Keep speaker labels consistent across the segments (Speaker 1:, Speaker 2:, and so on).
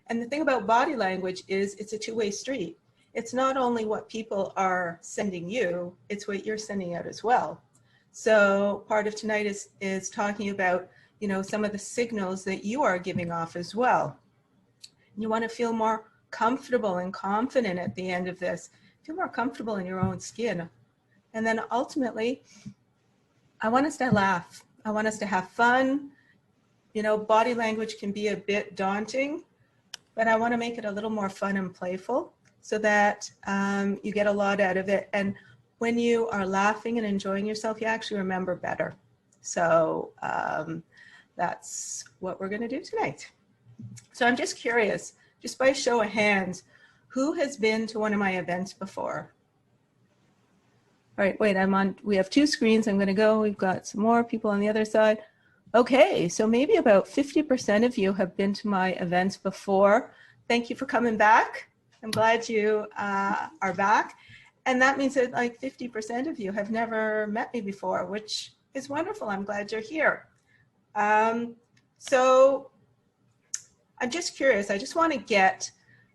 Speaker 1: And the thing about body language is it's a two-way street. It's not only what people are sending you, it's what you're sending out as well. So part of tonight is talking about, you know, some of the signals that you are giving off as well. You want to feel more comfortable and confident at the end of this. Feel more comfortable in your own skin. And then ultimately, I want us to laugh. I want us to have fun. You know, body language can be a bit daunting, but I want to make it a little more fun and playful so that you get a lot out of it. And when you are laughing and enjoying yourself, you actually remember better. So that's what we're going to do tonight. So I'm just curious, just by show of hands, who has been to one of my events before? All right, wait, we have two screens. I'm going to go. We've got some more people on the other side. Okay, so maybe about 50% of you have been to my events before. Thank you for coming back. I'm glad you are back. And that means that like 50% of you have never met me before, which is wonderful. I'm glad you're here. So I'm just curious. I just want to get,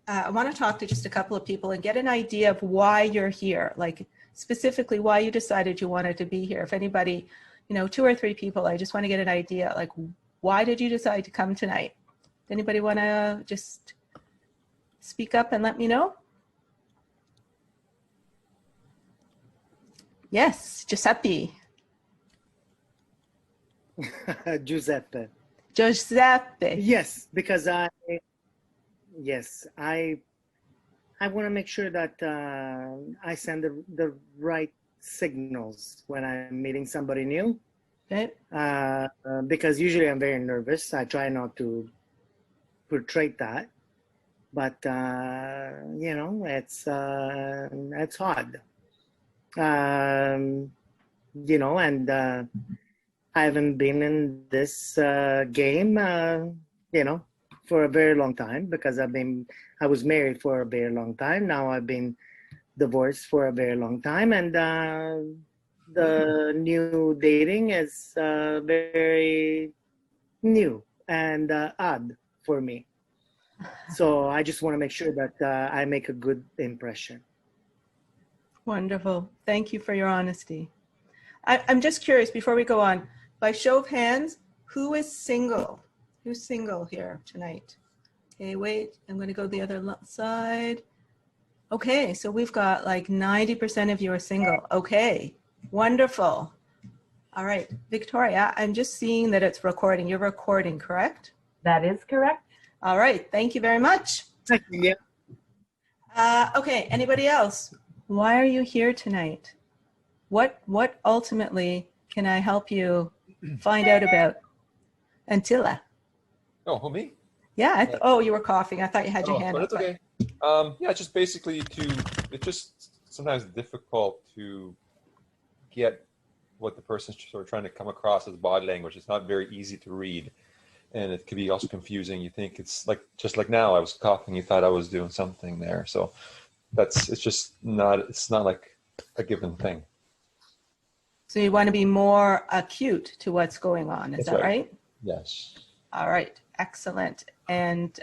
Speaker 1: I want to talk to just a couple of people and get an idea of why you're here, like specifically why you decided you wanted to be here. If anybody, you know, 2 or 3 people, I just want to get an idea, like, why did you decide to come tonight? Anybody want to just speak up and let me know? Yes, Giuseppe.
Speaker 2: Giuseppe.
Speaker 1: Giuseppe.
Speaker 2: Yes, because I want to make sure that I send the right signals when I'm meeting somebody new.
Speaker 1: Okay.
Speaker 2: Because usually I'm very nervous. I try not to portray that, but you know, it's hard. You know, and I haven't been in this game, you know, for a very long time because I was married for a very long time. Now I've been divorced for a very long time, and the new dating is very new and odd for me. So I just want to make sure that I make a good impression.
Speaker 1: Wonderful. Thank you for your honesty. I'm just curious, before we go on, by show of hands, who is single? Who's single here tonight? Okay, wait, I'm going to go the other side. Okay, so we've got like 90% of you are single. Okay, wonderful. All right, Victoria, I'm just seeing that it's recording. You're recording, correct?
Speaker 3: That is correct.
Speaker 1: All right, thank you very much.
Speaker 2: Thank you.
Speaker 1: Okay, anybody else? Why are you here tonight? What ultimately can I help you find out about? Antilla.
Speaker 4: Oh, who, me?
Speaker 1: Yeah, oh, you were coughing. I thought you had your hand
Speaker 4: but
Speaker 1: up.
Speaker 4: it's okay. Yeah, just basically it's just sometimes difficult to get what the person's sort of trying to come across as body language. It's not very easy to read. And it can be also confusing. You think it's like, just like now I was coughing, you thought I was doing something there. So it's not like a given thing.
Speaker 1: So you want to be more acute to what's going on. Is that right?
Speaker 4: Yes.
Speaker 1: All right. Excellent. And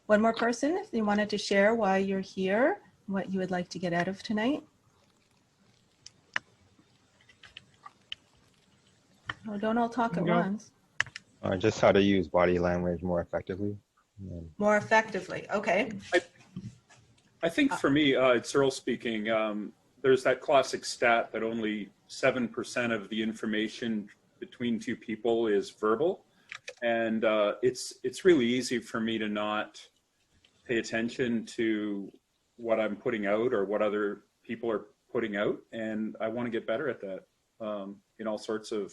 Speaker 1: one more person, if you wanted to share why you're here, what you would like to get out of tonight. Oh, don't all talk at once.
Speaker 5: Just how to use body language more effectively.
Speaker 1: More effectively. Okay.
Speaker 6: I think for me, it's Earl speaking. There's that classic stat that only 7% of the information between two people is verbal. And it's really easy for me to not pay attention to what I'm putting out or what other people are putting out. And I want to get better at that in all sorts of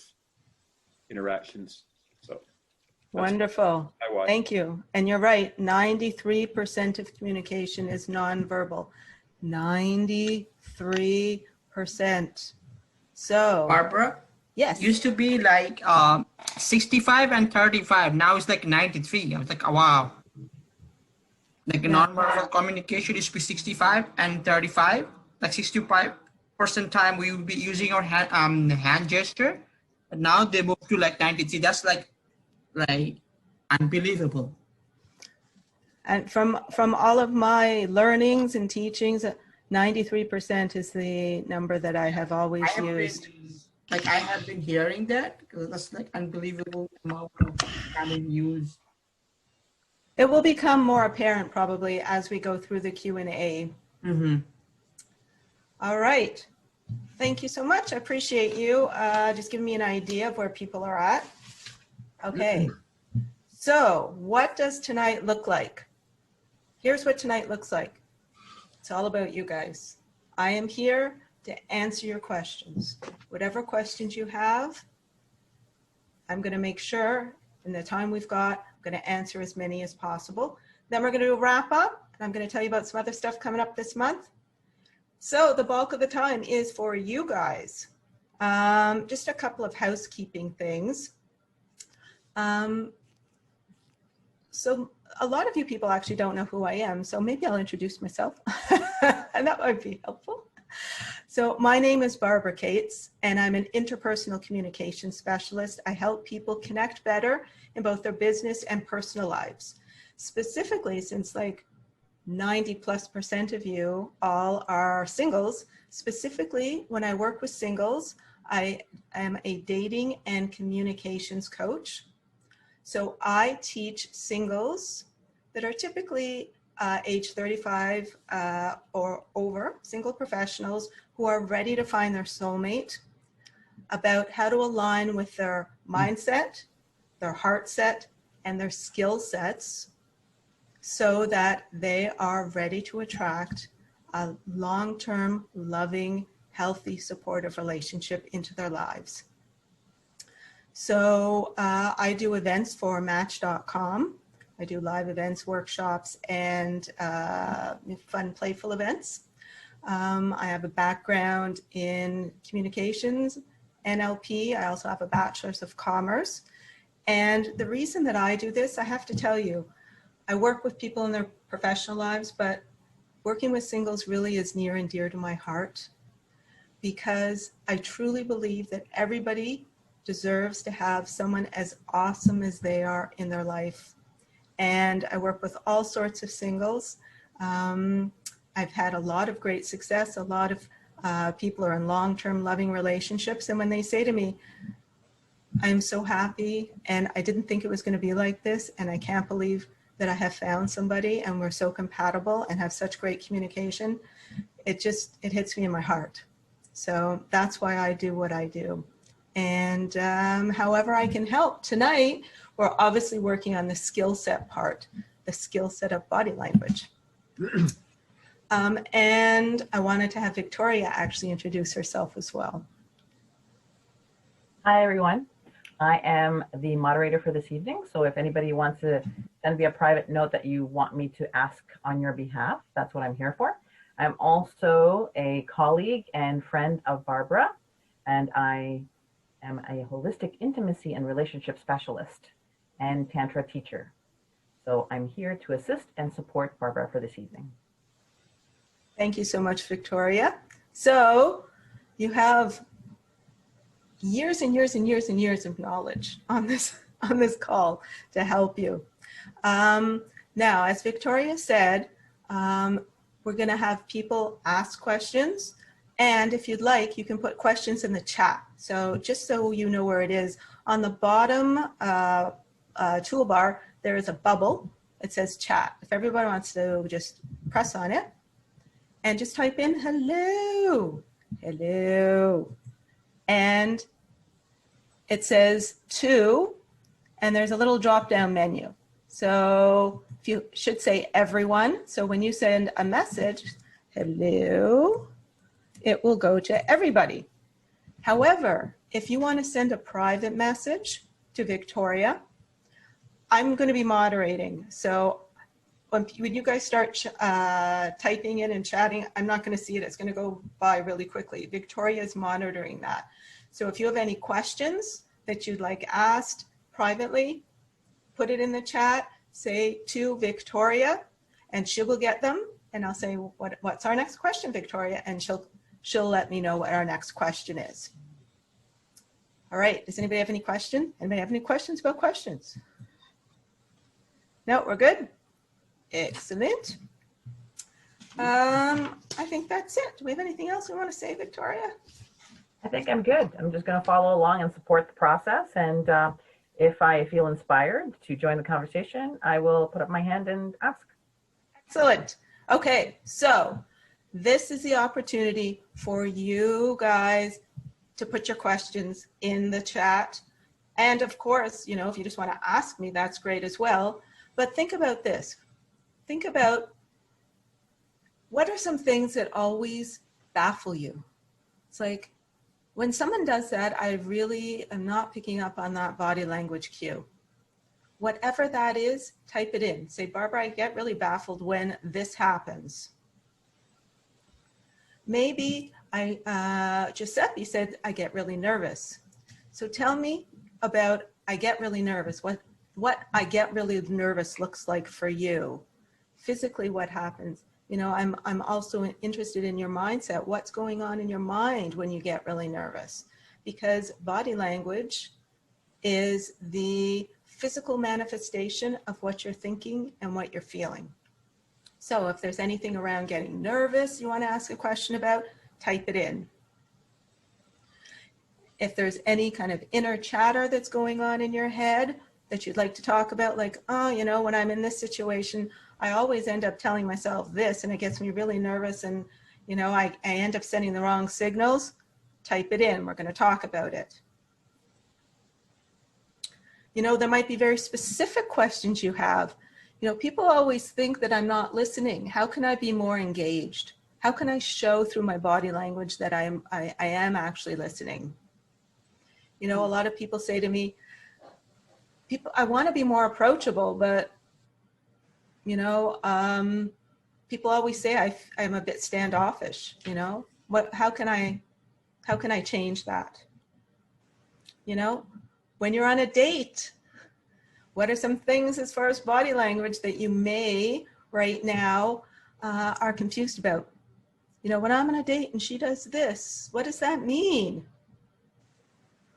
Speaker 6: interactions. So
Speaker 1: wonderful. Thank you. And you're right. 93% of communication is nonverbal. 93%. So
Speaker 7: Barbara?
Speaker 1: Yes.
Speaker 7: Used to be like 65 and 35. Now it's like 93. I was like, oh, wow. Like nonverbal communication used to be 65 and 35. Like 65% time we will be using our hand gesture. But now they moved to like 93. That's like unbelievable.
Speaker 1: And from all of my learnings and teachings, 93% is the number that I have always used.
Speaker 7: I have been hearing that because that's like unbelievable amount of having used.
Speaker 1: It will become more apparent probably as we go through the Q&A.
Speaker 7: Mm-hmm.
Speaker 1: All right. Thank you so much. I appreciate you just giving me an idea of where people are at. Okay. So what does tonight look like? Here's what tonight looks like. It's all about you guys. I am here to answer your questions. Whatever questions you have, I'm going to make sure in the time we've got, I'm going to answer as many as possible. Then we're going to do a wrap up, and I'm going to tell you about some other stuff coming up this month. So the bulk of the time is for you guys. Just a couple of housekeeping things. So a lot of you people actually don't know who I am, so maybe I'll introduce myself, and that might be helpful. So my name is Barbara Cates, and I'm an interpersonal communication specialist. I help people connect better in both their business and personal lives. Specifically, since like 90+% of you all are singles, specifically when I work with singles, I am a dating and communications coach. So I teach singles that are typically age 35 or over, single professionals who are ready to find their soulmate, about how to align with their mindset, their heart set, and their skill sets so that they are ready to attract a long-term, loving, healthy, supportive relationship into their lives. So I do events for Match.com. I do live events, workshops, and fun, playful events. I have a background in communications, NLP. I also have a bachelor's of commerce. And the reason that I do this, I have to tell you, I work with people in their professional lives, but working with singles really is near and dear to my heart because I truly believe that everybody deserves to have someone as awesome as they are in their life. And I work with all sorts of singles. I've had a lot of great success. A lot of people are in long-term loving relationships. And when they say to me, I'm so happy and I didn't think it was going to be like this, and I can't believe that I have found somebody and we're so compatible and have such great communication, it hits me in my heart. So that's why I do what I do. And however I can help. Tonight, we're obviously working on the skill set part, the skill set of body language. And I wanted to have Victoria actually introduce herself as well.
Speaker 3: Hi, everyone. I am the moderator for this evening. So if anybody wants to send me a private note that you want me to ask on your behalf, that's what I'm here for. I'm also a colleague and friend of Barbara, and I am a holistic intimacy and relationship specialist and Tantra teacher. So I'm here to assist and support Barbara for this evening.
Speaker 1: Thank you so much, Victoria. So you have years and years and years and years of knowledge on this call to help you. Now, as Victoria said, we're going to have people ask questions. And if you'd like, you can put questions in the chat. So just so you know where it is, on the bottom toolbar, there is a bubble. It says chat. If everybody wants to just press on it and just type in hello, hello. And it says to, and there's a little drop-down menu. So if you should say everyone. So when you send a message, hello, it will go to everybody. However, if you want to send a private message to Victoria, I'm going to be moderating. So when you guys start typing in and chatting, I'm not going to see it. It's going to go by really quickly. Victoria is monitoring that. So if you have any questions that you'd like asked privately, put it in the chat, say to Victoria, and she will get them. And I'll say, what's our next question, Victoria? And she'll let me know what our next question is. All right, does anybody have any question? Anybody have any questions about questions? No, we're good? Excellent. I think that's it. Do we have anything else we want to say, Victoria?
Speaker 3: I think I'm good. I'm just going to follow along and support the process. And if I feel inspired to join the conversation, I will put up my hand and ask.
Speaker 1: Excellent. Okay, so this is the opportunity for you guys to put your questions in the chat. And of course, you know, if you just want to ask me, that's great as well. But think about this. Think about, what are some things that always baffle you? It's like, when someone does that, I really am not picking up on that body language cue. Whatever that is, type it in. Say, Barbara, I get really baffled when this happens. Maybe Giuseppe said, I get really nervous. So tell me about, I get really nervous. What I get really nervous looks like for you. Physically, what happens? You know, I'm also interested in your mindset. What's going on in your mind when you get really nervous? Because body language is the physical manifestation of what you're thinking and what you're feeling. So if there's anything around getting nervous you want to ask a question about, type it in. If there's any kind of inner chatter that's going on in your head that you'd like to talk about, like, oh, you know, when I'm in this situation, I always end up telling myself this and it gets me really nervous and, you know, I end up sending the wrong signals, type it in. We're going to talk about it. You know, there might be very specific questions you have. You know, people always think that I'm not listening. How can I be more engaged? How can I show through my body language that I am actually listening? You know, a lot of people say to me, I want to be more approachable, but, you know, people always say I'm a bit standoffish, you know. How can I change that? You know, when you're on a date, what are some things as far as body language that you may right now are confused about? You know, when I'm on a date and she does this, what does that mean?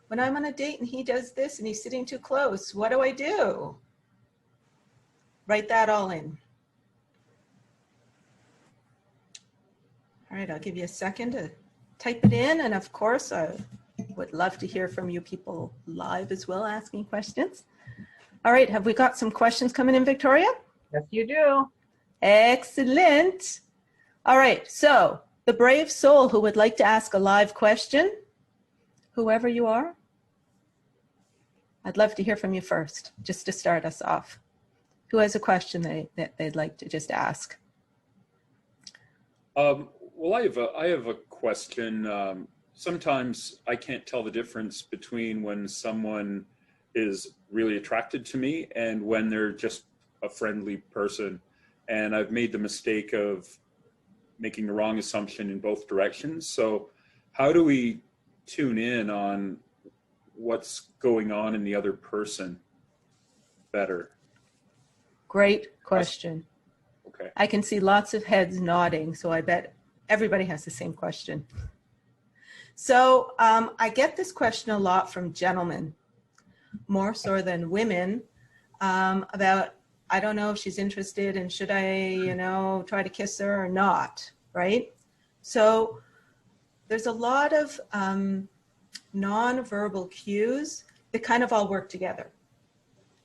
Speaker 1: When I'm on a date and he does this and he's sitting too close, what do I do? Write that all in. All right, I'll give you a second to type it in. And of course, I would love to hear from you people live as well, asking questions. All right, have we got some questions coming in, Victoria?
Speaker 3: Yes, you do.
Speaker 1: Excellent. All right, so the brave soul who would like to ask a live question, whoever you are, I'd love to hear from you first, just to start us off. Who has a question that they'd like to just ask?
Speaker 6: Well, I have a question. Sometimes I can't tell the difference between when someone is really attracted to me and when they're just a friendly person. And I've made the mistake of making the wrong assumption in both directions. So how do we tune in on what's going on in the other person better?
Speaker 1: Great question.
Speaker 6: Okay.
Speaker 1: I can see lots of heads nodding, so I bet everybody has the same question. So I get this question a lot from gentlemen, more so than women, about, I don't know if she's interested and should I, you know, try to kiss her or not, right? So there's a lot of non-verbal cues that kind of all work together.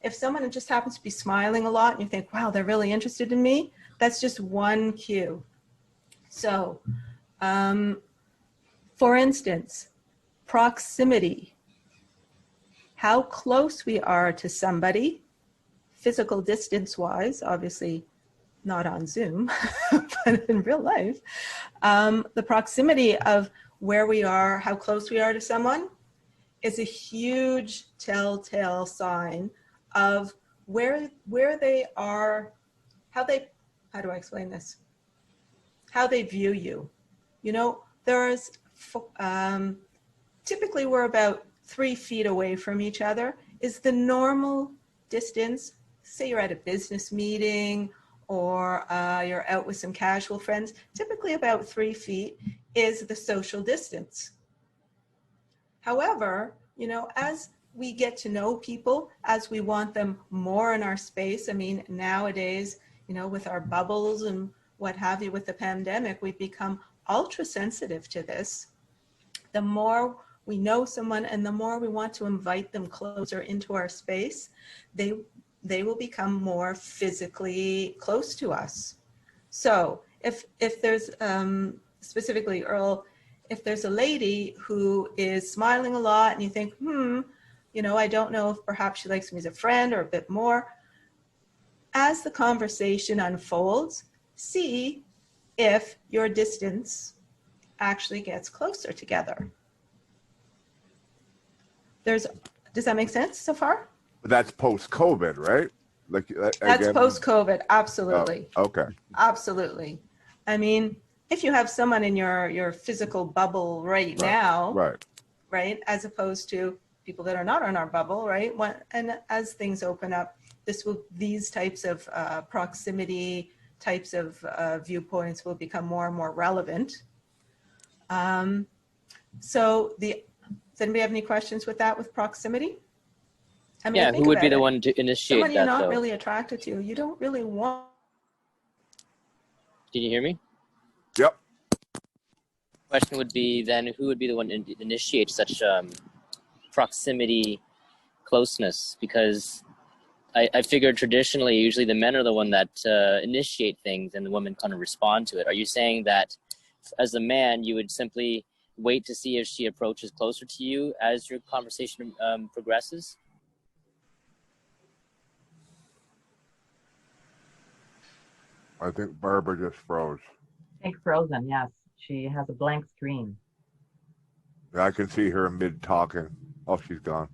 Speaker 1: If someone just happens to be smiling a lot and you think, wow, they're really interested in me, that's just one cue. So, for instance, proximity. How close we are to somebody, physical distance-wise, obviously not on Zoom, but in real life. The proximity of where we are, how close we are to someone, is a huge telltale sign of where they are, how do I explain this? How they view you. You know, there's, typically we're about 3 feet away from each other is the normal distance. Say you're at a business meeting or you're out with some casual friends, typically about 3 feet is the social distance. However, you know, as we get to know people, as we want them more in our space, I mean, nowadays, with our bubbles and what have you with the pandemic, we've become ultra sensitive to this. The more we know someone and the more we want to invite them closer into our space, they will become more physically close to us. So if there's, specifically, Earl, if there's a lady who is smiling a lot and you think, I don't know if perhaps she likes me as a friend or a bit more, as the conversation unfolds, see if your distance actually gets closer together. Does that make sense so far?
Speaker 8: That's post-COVID, right? Like
Speaker 1: That's post-COVID, absolutely.
Speaker 8: Oh, okay.
Speaker 1: Absolutely. I mean, if you have someone in your physical bubble right now, right, as opposed to people that are not in our bubble, right? And as things open up, these types of proximity types of viewpoints will become more and more relevant. Does anybody have any questions with that, with proximity? I mean,
Speaker 9: who would be the one to initiate
Speaker 1: someone
Speaker 9: that,
Speaker 1: you're not
Speaker 9: though?
Speaker 1: really attracted to, you don't really want.
Speaker 9: Can you hear me?
Speaker 8: Yep.
Speaker 9: Question would be then, who would be the one to initiate such proximity closeness? Because I figured traditionally, usually the men are the one that initiate things and the women kind of respond to it. Are you saying that as a man, you would simply wait to see if she approaches closer to you as your conversation progresses?
Speaker 8: I think Barbara just froze.
Speaker 3: I think frozen, yes. She has a blank screen.
Speaker 8: I can see her mid-talking. Oh, she's gone.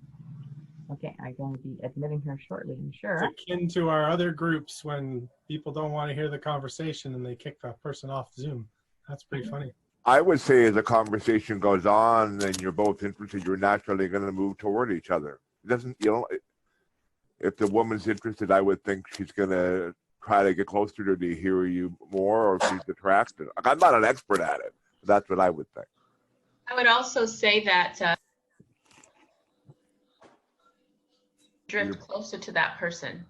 Speaker 3: Okay, I'm going to be admitting her shortly, I'm sure.
Speaker 10: It's akin to our other groups when people don't want to hear the conversation and they kick the person off Zoom. That's pretty funny.
Speaker 8: I would say as the conversation goes on and you're both interested, you're naturally going to move toward each other. It doesn't, if the woman's interested, I would think she's going to try to get closer to hear you more, or if she's attracted. I'm not an expert at it, but that's what I would think.
Speaker 11: I would also say that drift closer to that person.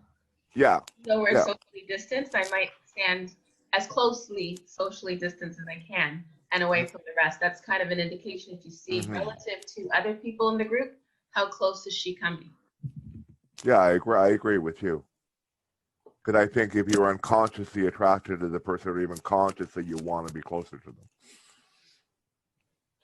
Speaker 8: Yeah.
Speaker 11: So we're socially distanced, I might stand as closely socially distanced as I can and away from the rest. That's kind of an indication if you see relative to other people in the group, how close is she coming?
Speaker 8: Yeah, I agree with you. Because I think if you're unconsciously attracted to the person, or even consciously, you want to be closer to them.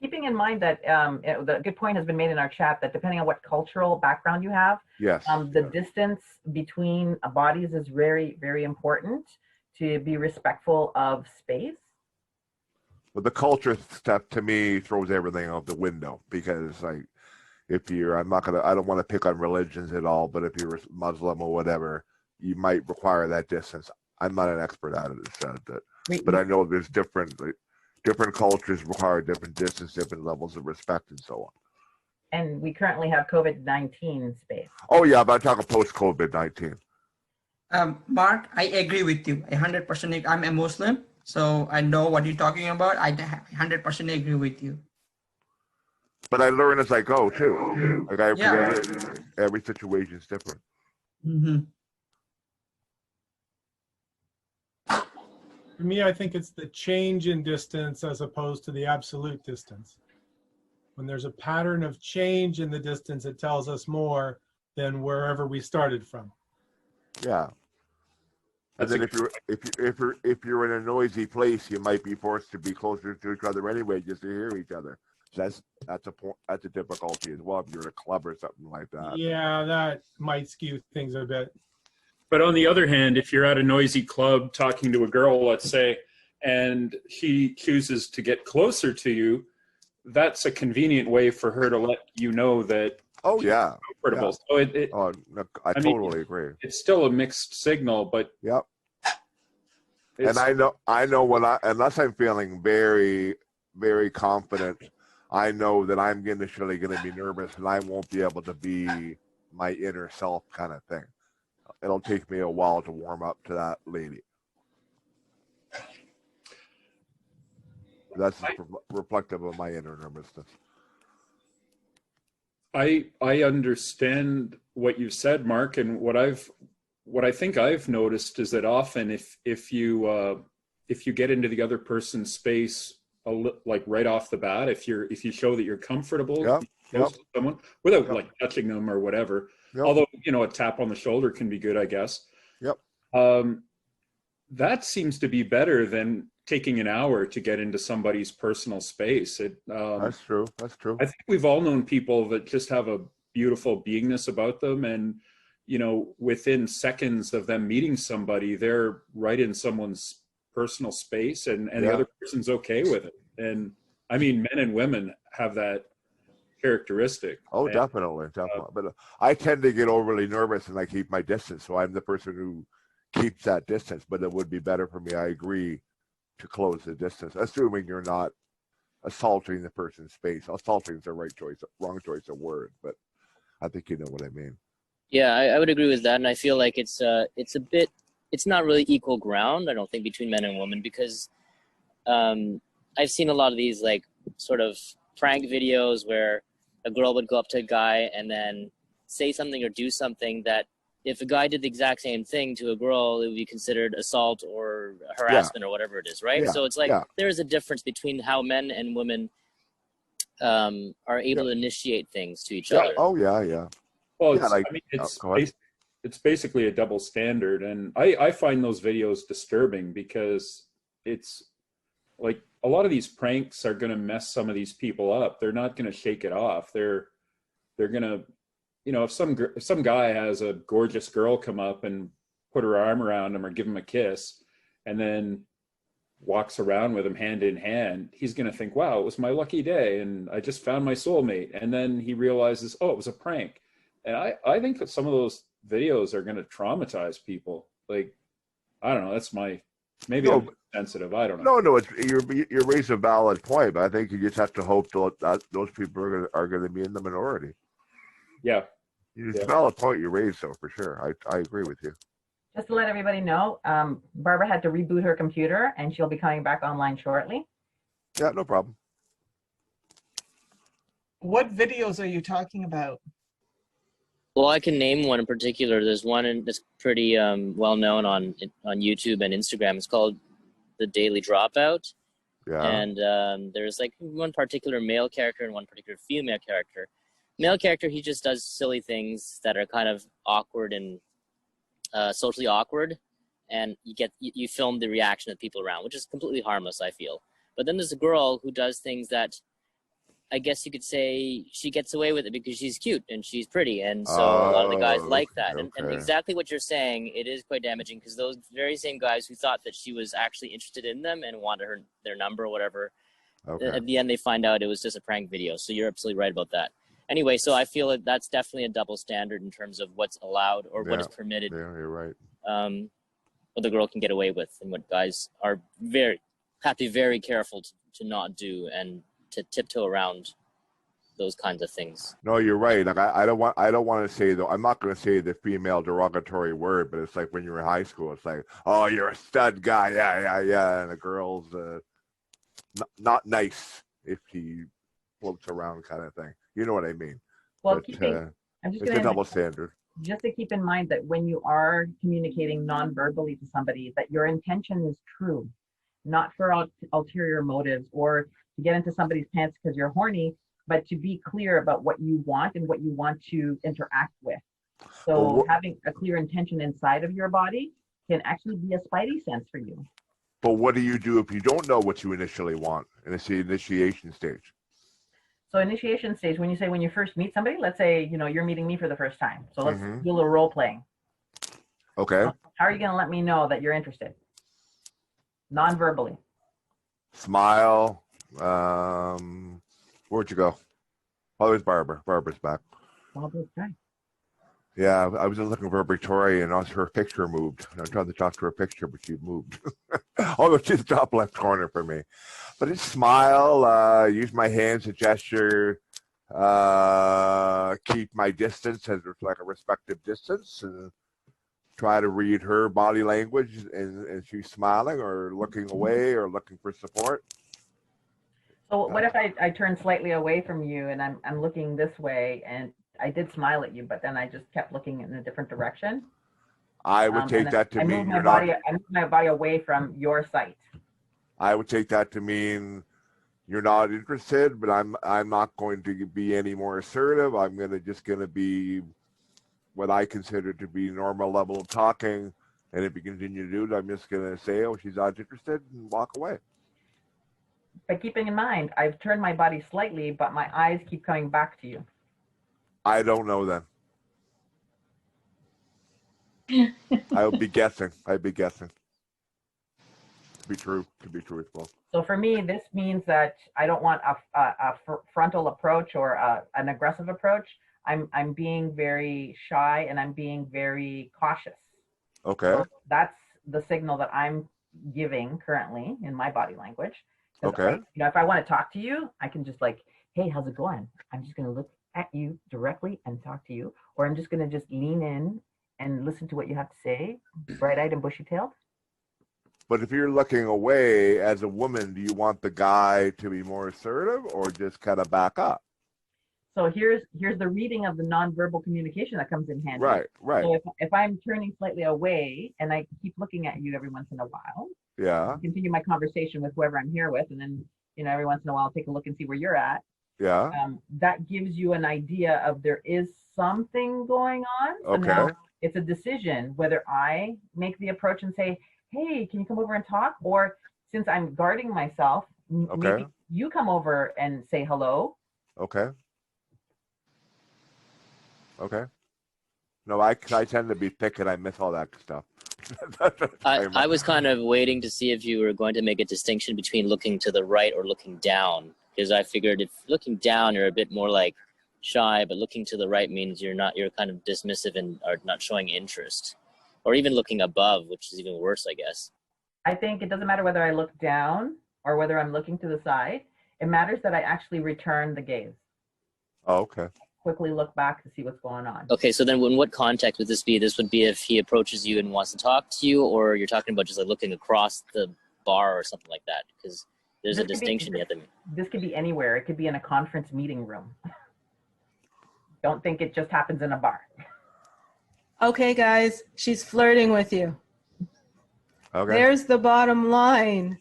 Speaker 3: Keeping in mind that the good point has been made in our chat that depending on what cultural background you have, the distance between bodies is very, very important to be respectful of space.
Speaker 8: But the culture stuff to me throws everything out the window, because like if you're, I don't want to pick on religions at all, but if you're Muslim or whatever, you might require that distance. I'm not an expert at it, but I know there's different cultures require different distance, different levels of respect, and so on.
Speaker 3: And we currently have COVID-19 space.
Speaker 8: Oh yeah, but I'm talking post-COVID-19.
Speaker 7: Mark, I agree with you. 100%. I'm a Muslim, so I know what you're talking about. I 100% agree with you.
Speaker 8: But I learn as I go too. Like every situation is different.
Speaker 10: For me, I think it's the change in distance as opposed to the absolute distance. When there's a pattern of change in the distance, it tells us more than wherever we started from.
Speaker 8: Yeah. And then if you're in a noisy place, you might be forced to be closer to each other anyway, just to hear each other. So that's a difficulty as well if you're in a club or something like that.
Speaker 10: Yeah, that might skew things a bit.
Speaker 6: But on the other hand, if you're at a noisy club talking to a girl, let's say, and he chooses to get closer to you, that's a convenient way for her to let you know that.
Speaker 8: Oh yeah.
Speaker 6: Comfortable.
Speaker 8: Yeah.
Speaker 6: So
Speaker 8: I totally agree.
Speaker 6: It's still a mixed signal, but.
Speaker 8: Yep. And I know unless I'm feeling very, very confident, I know that I'm initially going to be nervous and I won't be able to be my inner self kind of thing. It'll take me a while to warm up to that lady. That's reflective of my inner nervousness.
Speaker 6: I understand what you said, Mark, and what I've what I think I've noticed is that often if you get into the other person's space like right off the bat, if you show that you're comfortable close to someone without like touching them or whatever, although a tap on the shoulder can be good, I guess. That seems to be better than taking an hour to get into somebody's personal space.
Speaker 8: That's true. That's true.
Speaker 6: I think we've all known people that just have a beautiful beingness about them, and within seconds of them meeting somebody, they're right in someone's personal space, and the other person's okay with it. And I mean, men and women have that characteristic.
Speaker 8: Oh, definitely. But I tend to get overly nervous and I keep my distance. So I'm the person who keeps that distance, but it would be better for me, I agree, to close the distance, assuming you're not assaulting the person's space. Assaulting is the wrong choice of word, but I think you know what I mean.
Speaker 9: Yeah, I would agree with that, and I feel like it's not really equal ground, I don't think, between men and women, because I've seen a lot of these like sort of prank videos where a girl would go up to a guy and then say something or do something that if a guy did the exact same thing to a girl, it would be considered assault or harassment or whatever it is, right? So it's like there is a difference between how men and women are able to initiate things to each other.
Speaker 8: Oh, yeah.
Speaker 6: Well, I mean, it's basically a double standard, and I find those videos disturbing because it's like a lot of these pranks are going to mess some of these people up. They're not going to shake it off. They're going to, if some guy has a gorgeous girl come up and put her arm around him or give him a kiss, and then walks around with him hand in hand, he's going to think, wow, it was my lucky day and I just found my soulmate. And then he realizes, oh, it was a prank. And I think that some of those videos are going to traumatize people. Like, I don't know. That's maybe I'm sensitive. I don't know.
Speaker 8: No, you're raising a valid point, but I think you just have to hope that those people are going to be in the minority.
Speaker 6: Yeah.
Speaker 8: It's a valid point you raised, though, for sure. I agree with you.
Speaker 3: Just to let everybody know, Barbara had to reboot her computer, and she'll be coming back online shortly.
Speaker 8: Yeah, no problem.
Speaker 12: What videos are you talking about?
Speaker 9: Well, I can name one in particular. There's one that's pretty well known on YouTube and Instagram. It's called The Daily Dropout.
Speaker 8: Yeah.
Speaker 9: And there's like one particular male character and one particular female character. Male character, he just does silly things that are kind of awkward and socially awkward, and you film the reaction of people around, which is completely harmless, I feel. But then there's a girl who does things that I guess you could say she gets away with it because she's cute and she's pretty, and so a lot of the guys like that. And exactly what you're saying, it is quite damaging, because those very same guys who thought that she was actually interested in them and wanted their number or whatever, at the end they find out it was just a prank video. So you're absolutely right about that. Anyway, so I feel like that's definitely a double standard in terms of what's allowed or what is permitted.
Speaker 8: Yeah, you're right.
Speaker 9: What the girl can get away with, and what guys have to be very careful to not do, and to tiptoe around those kinds of things.
Speaker 8: No, you're right. Like I don't want to say, though, I'm not going to say the female derogatory word, but it's like when you're in high school, it's like, oh, you're a stud guy, yeah, and the girl's not nice if she floats around, kind of thing. You know what I mean?
Speaker 3: Well,
Speaker 8: it's a double standard.
Speaker 3: Just to keep in mind that when you are communicating non-verbally to somebody, that your intention is true, not for ulterior motives or to get into somebody's pants because you're horny, but to be clear about what you want and what you want to interact with. So having a clear intention inside of your body can actually be a spidey sense for you.
Speaker 8: But what do you do if you don't know what you initially want? And it's the initiation stage.
Speaker 3: So initiation stage, when you first meet somebody, let's say, you're meeting me for the first time. So let's do a little role playing.
Speaker 8: Okay.
Speaker 3: How are you going to let me know that you're interested? Non-verbally.
Speaker 8: Smile. Where'd you go? Oh, there's Barbara. Barbara's back.
Speaker 3: Barbara's back.
Speaker 8: Yeah, I was just looking for Victoria, and her picture moved. I tried to talk to her picture, but she moved. Although she's top left corner for me. But it's smile, use my hands to gesture, keep my distance as like a respective distance, and try to read her body language, and she's smiling or looking away or looking for support.
Speaker 3: So what if I turn slightly away from you and I'm looking this way, and I did smile at you, but then I just kept looking in a different direction?
Speaker 8: I would take
Speaker 3: and
Speaker 8: that to
Speaker 3: I
Speaker 8: mean
Speaker 3: move my
Speaker 8: you're
Speaker 3: body.
Speaker 8: not.
Speaker 3: I move my body away from your sight.
Speaker 8: I would take that to mean you're not interested, but I'm not going to be any more assertive. I'm just gonna be what I consider to be normal level of talking. And if you continue to do it, I'm just gonna say, oh, she's not interested, and walk away.
Speaker 3: But keeping in mind, I've turned my body slightly, but my eyes keep coming back to you.
Speaker 8: I don't know then. I'll be guessing. I'd be guessing. To be truthful.
Speaker 3: So for me, this means that I don't want a frontal approach or an aggressive approach. I'm being very shy and I'm being very cautious.
Speaker 8: Okay.
Speaker 3: So that's the signal that I'm giving currently in my body language.
Speaker 8: Okay.
Speaker 3: If I want to talk to you, I can just like, hey, how's it going? I'm just going to look at you directly and talk to you, or I'm just going to just lean in and listen to what you have to say, bright-eyed and bushy-tailed.
Speaker 8: But if you're looking away as a woman, do you want the guy to be more assertive or just kind of back up?
Speaker 3: So here's the reading of the nonverbal communication that comes in handy.
Speaker 8: Right.
Speaker 3: So if I'm turning slightly away and I keep looking at you every once in a while,
Speaker 8: yeah,
Speaker 3: continue my conversation with whoever I'm here with, and then every once in a while I'll take a look and see where you're at.
Speaker 8: Yeah.
Speaker 3: That gives you an idea of there is something going on. So
Speaker 8: okay.
Speaker 3: Now it's a decision whether I make the approach and say, hey, can you come over and talk? Or since I'm guarding myself, maybe you come over and say hello.
Speaker 8: Okay. Okay. No, I tend to be thick and I miss all that stuff.
Speaker 9: I was kind of waiting to see if you were going to make a distinction between looking to the right or looking down, because I figured if looking down, you're a bit more like shy, but looking to the right means you're kind of dismissive and are not showing interest, or even looking above, which is even worse, I guess.
Speaker 3: I think it doesn't matter whether I look down or whether I'm looking to the side. It matters that I actually return the gaze.
Speaker 8: Oh, okay.
Speaker 3: Quickly look back to see what's going on.
Speaker 9: Okay, so then in what context would this be? This would be if he approaches you and wants to talk to you, or you're talking about just like looking across the bar or something like that, because there's a distinction you have to make.
Speaker 3: This could be anywhere. It could be in a conference meeting room. Don't think it just happens in a bar.
Speaker 1: Okay, guys, she's flirting with you.
Speaker 8: Okay.
Speaker 1: There's the bottom line.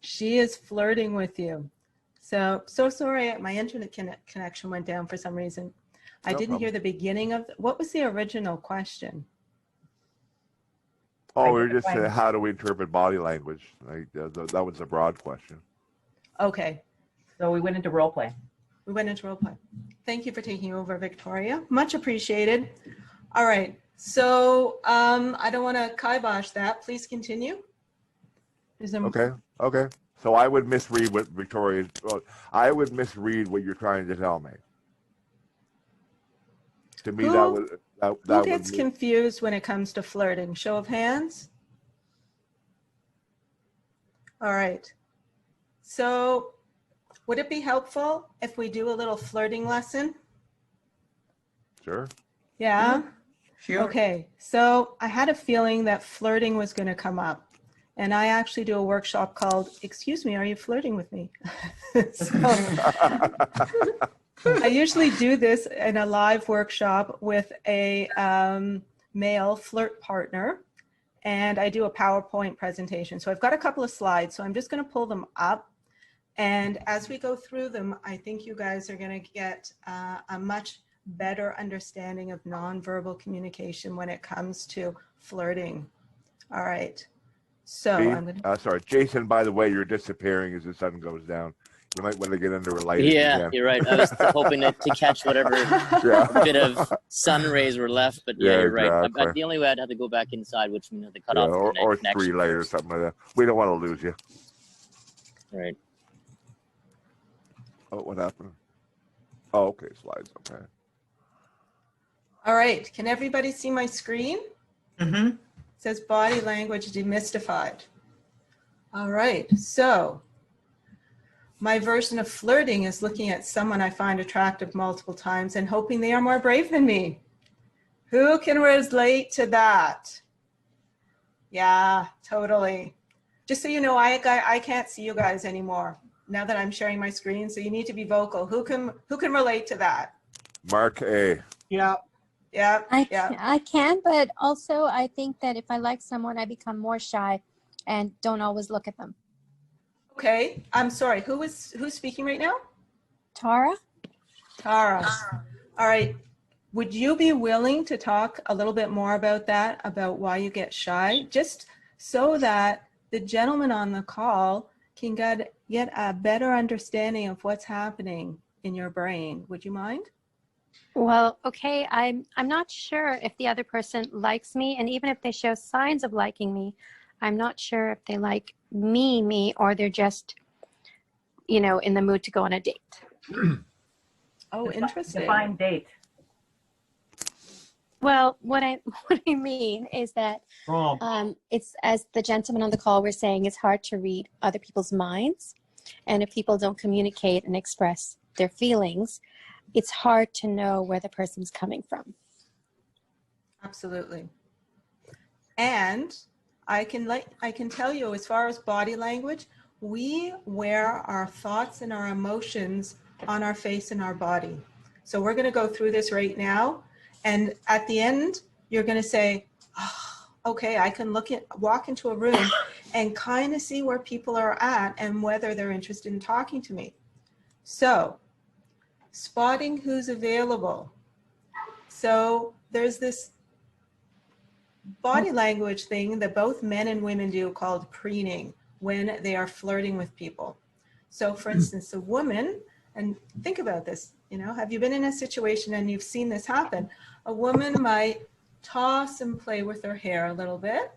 Speaker 1: She is flirting with you. So sorry, my internet connection went down for some reason. I didn't hear the beginning of what was the original question?
Speaker 8: Oh, we were just saying, how do we interpret body language? That was a broad question.
Speaker 1: Okay.
Speaker 3: So we went into role play.
Speaker 1: We went into role play. Thank you for taking over, Victoria. Much appreciated. All right. So I don't want to kibosh that. Please continue.
Speaker 8: Okay. So I would misread what Victoria. Well, I would misread what you're trying to tell me. To me,
Speaker 1: who
Speaker 8: that
Speaker 1: gets confused when it comes to flirting? Show of hands. All right. So would it be helpful if we do a little flirting lesson?
Speaker 8: Sure.
Speaker 1: Yeah.
Speaker 7: Sure.
Speaker 1: Okay. So I had a feeling that flirting was going to come up. And I actually do a workshop called, excuse me, are you flirting with me? I usually do this in a live workshop with a male flirt partner, and I do a PowerPoint presentation. So I've got a couple of slides, so I'm just going to pull them up. And as we go through them, I think you guys are going to get a much better understanding of nonverbal communication when it comes to flirting. All right. So I'm gonna...
Speaker 8: sorry, Jason, by the way, you're disappearing as the sun goes down. You might want to get under a light.
Speaker 9: Yeah,
Speaker 8: again.
Speaker 9: You're right. I was hoping to catch whatever bit of sun rays were left, but yeah, you're right.
Speaker 8: Exactly.
Speaker 9: The only way I'd have to go back inside, which means they cut off the
Speaker 8: or
Speaker 9: connection
Speaker 8: 3 light or something like that. We don't want to lose you.
Speaker 9: Right.
Speaker 8: Oh, what happened? Oh, okay, slides. Okay.
Speaker 1: All right. Can everybody see my screen?
Speaker 7: Mm-hmm.
Speaker 1: It says body language demystified. All right, so my version of flirting is looking at someone I find attractive multiple times and hoping they are more brave than me. Who can relate to that? Yeah, totally. Just so you know, I can't see you guys anymore now that I'm sharing my screen, so you need to be vocal. Who can relate to that?
Speaker 8: Mark A.
Speaker 12: Yeah.
Speaker 1: Yeah,
Speaker 13: I can, but also I think that if I like someone, I become more shy and don't always look at them.
Speaker 1: Okay, I'm sorry. Who's speaking right now?
Speaker 13: Tara?
Speaker 1: Tara. All right. Would you be willing to talk a little bit more about that, about why you get shy, just so that the gentleman on the call can get a better understanding of what's happening in your brain? Would you mind?
Speaker 13: Well, okay, I'm not sure if the other person likes me, and even if they show signs of liking me, I'm not sure if they like me, or they're just, you know, in the mood to go on a date.
Speaker 1: Oh, interesting.
Speaker 3: Define date.
Speaker 13: Well, what I mean is that it's, as the gentleman on the call was saying, it's hard to read other people's minds, and if people don't communicate and express their feelings, it's hard to know where the person's coming from.
Speaker 1: Absolutely. And I can tell you, as far as body language, we wear our thoughts and our emotions on our face and our body. So we're going to go through this right now. And at the end, you're going to say, oh, okay, I can walk into a room and kind of see where people are at and whether they're interested in talking to me. So spotting who's available. So there's this body language thing that both men and women do called preening when they are flirting with people. So for instance, a woman, and think about this, you know, have you been in a situation and you've seen this happen? A woman might toss and play with her hair a little bit.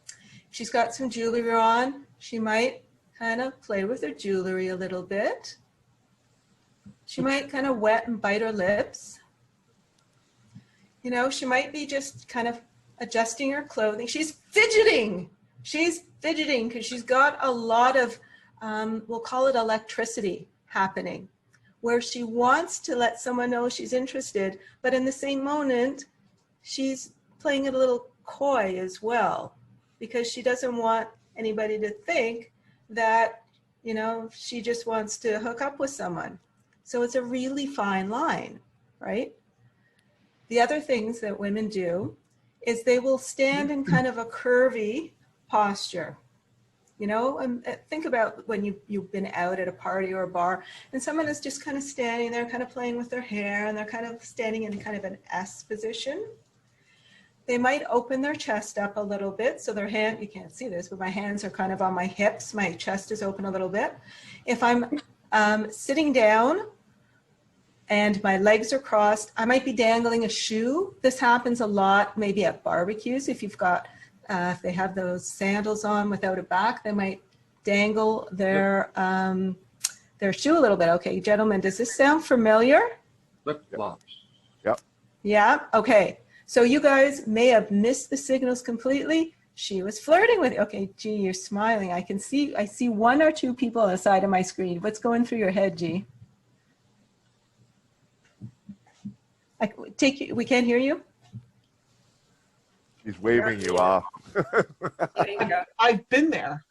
Speaker 1: If she's got some jewelry on, she might kind of play with her jewelry a little bit. She might kind of wet and bite her lips. You know, she might be just kind of adjusting her clothing. She's fidgeting. She's fidgeting because she's got a lot of, we'll call it electricity happening, where she wants to let someone know she's interested, but in the same moment, she's playing it a little coy as well, because she doesn't want anybody to think that, you know, she just wants to hook up with someone. So it's a really fine line, right? The other things that women do is they will stand in kind of a curvy posture. You know, and think about when you've been out at a party or a bar and someone is just kind of standing there, kind of playing with their hair, and they're kind of standing in kind of an S position. They might open their chest up a little bit. So their hand, you can't see this, but my hands are kind of on my hips. My chest is open a little bit. If I'm sitting down and my legs are crossed, I might be dangling a shoe. This happens a lot, maybe at barbecues. If you've got, if they have those sandals on without a back, they might dangle their shoe a little bit. Okay, gentlemen, does this sound familiar?
Speaker 4: Flip flops.
Speaker 8: Yep.
Speaker 1: Yeah, okay. So you guys may have missed the signals completely. She was flirting with you. Okay, G, you're smiling. I see one or two people on the side of my screen. What's going through your head, G? We can't hear you.
Speaker 8: She's waving you off.
Speaker 12: I've been there.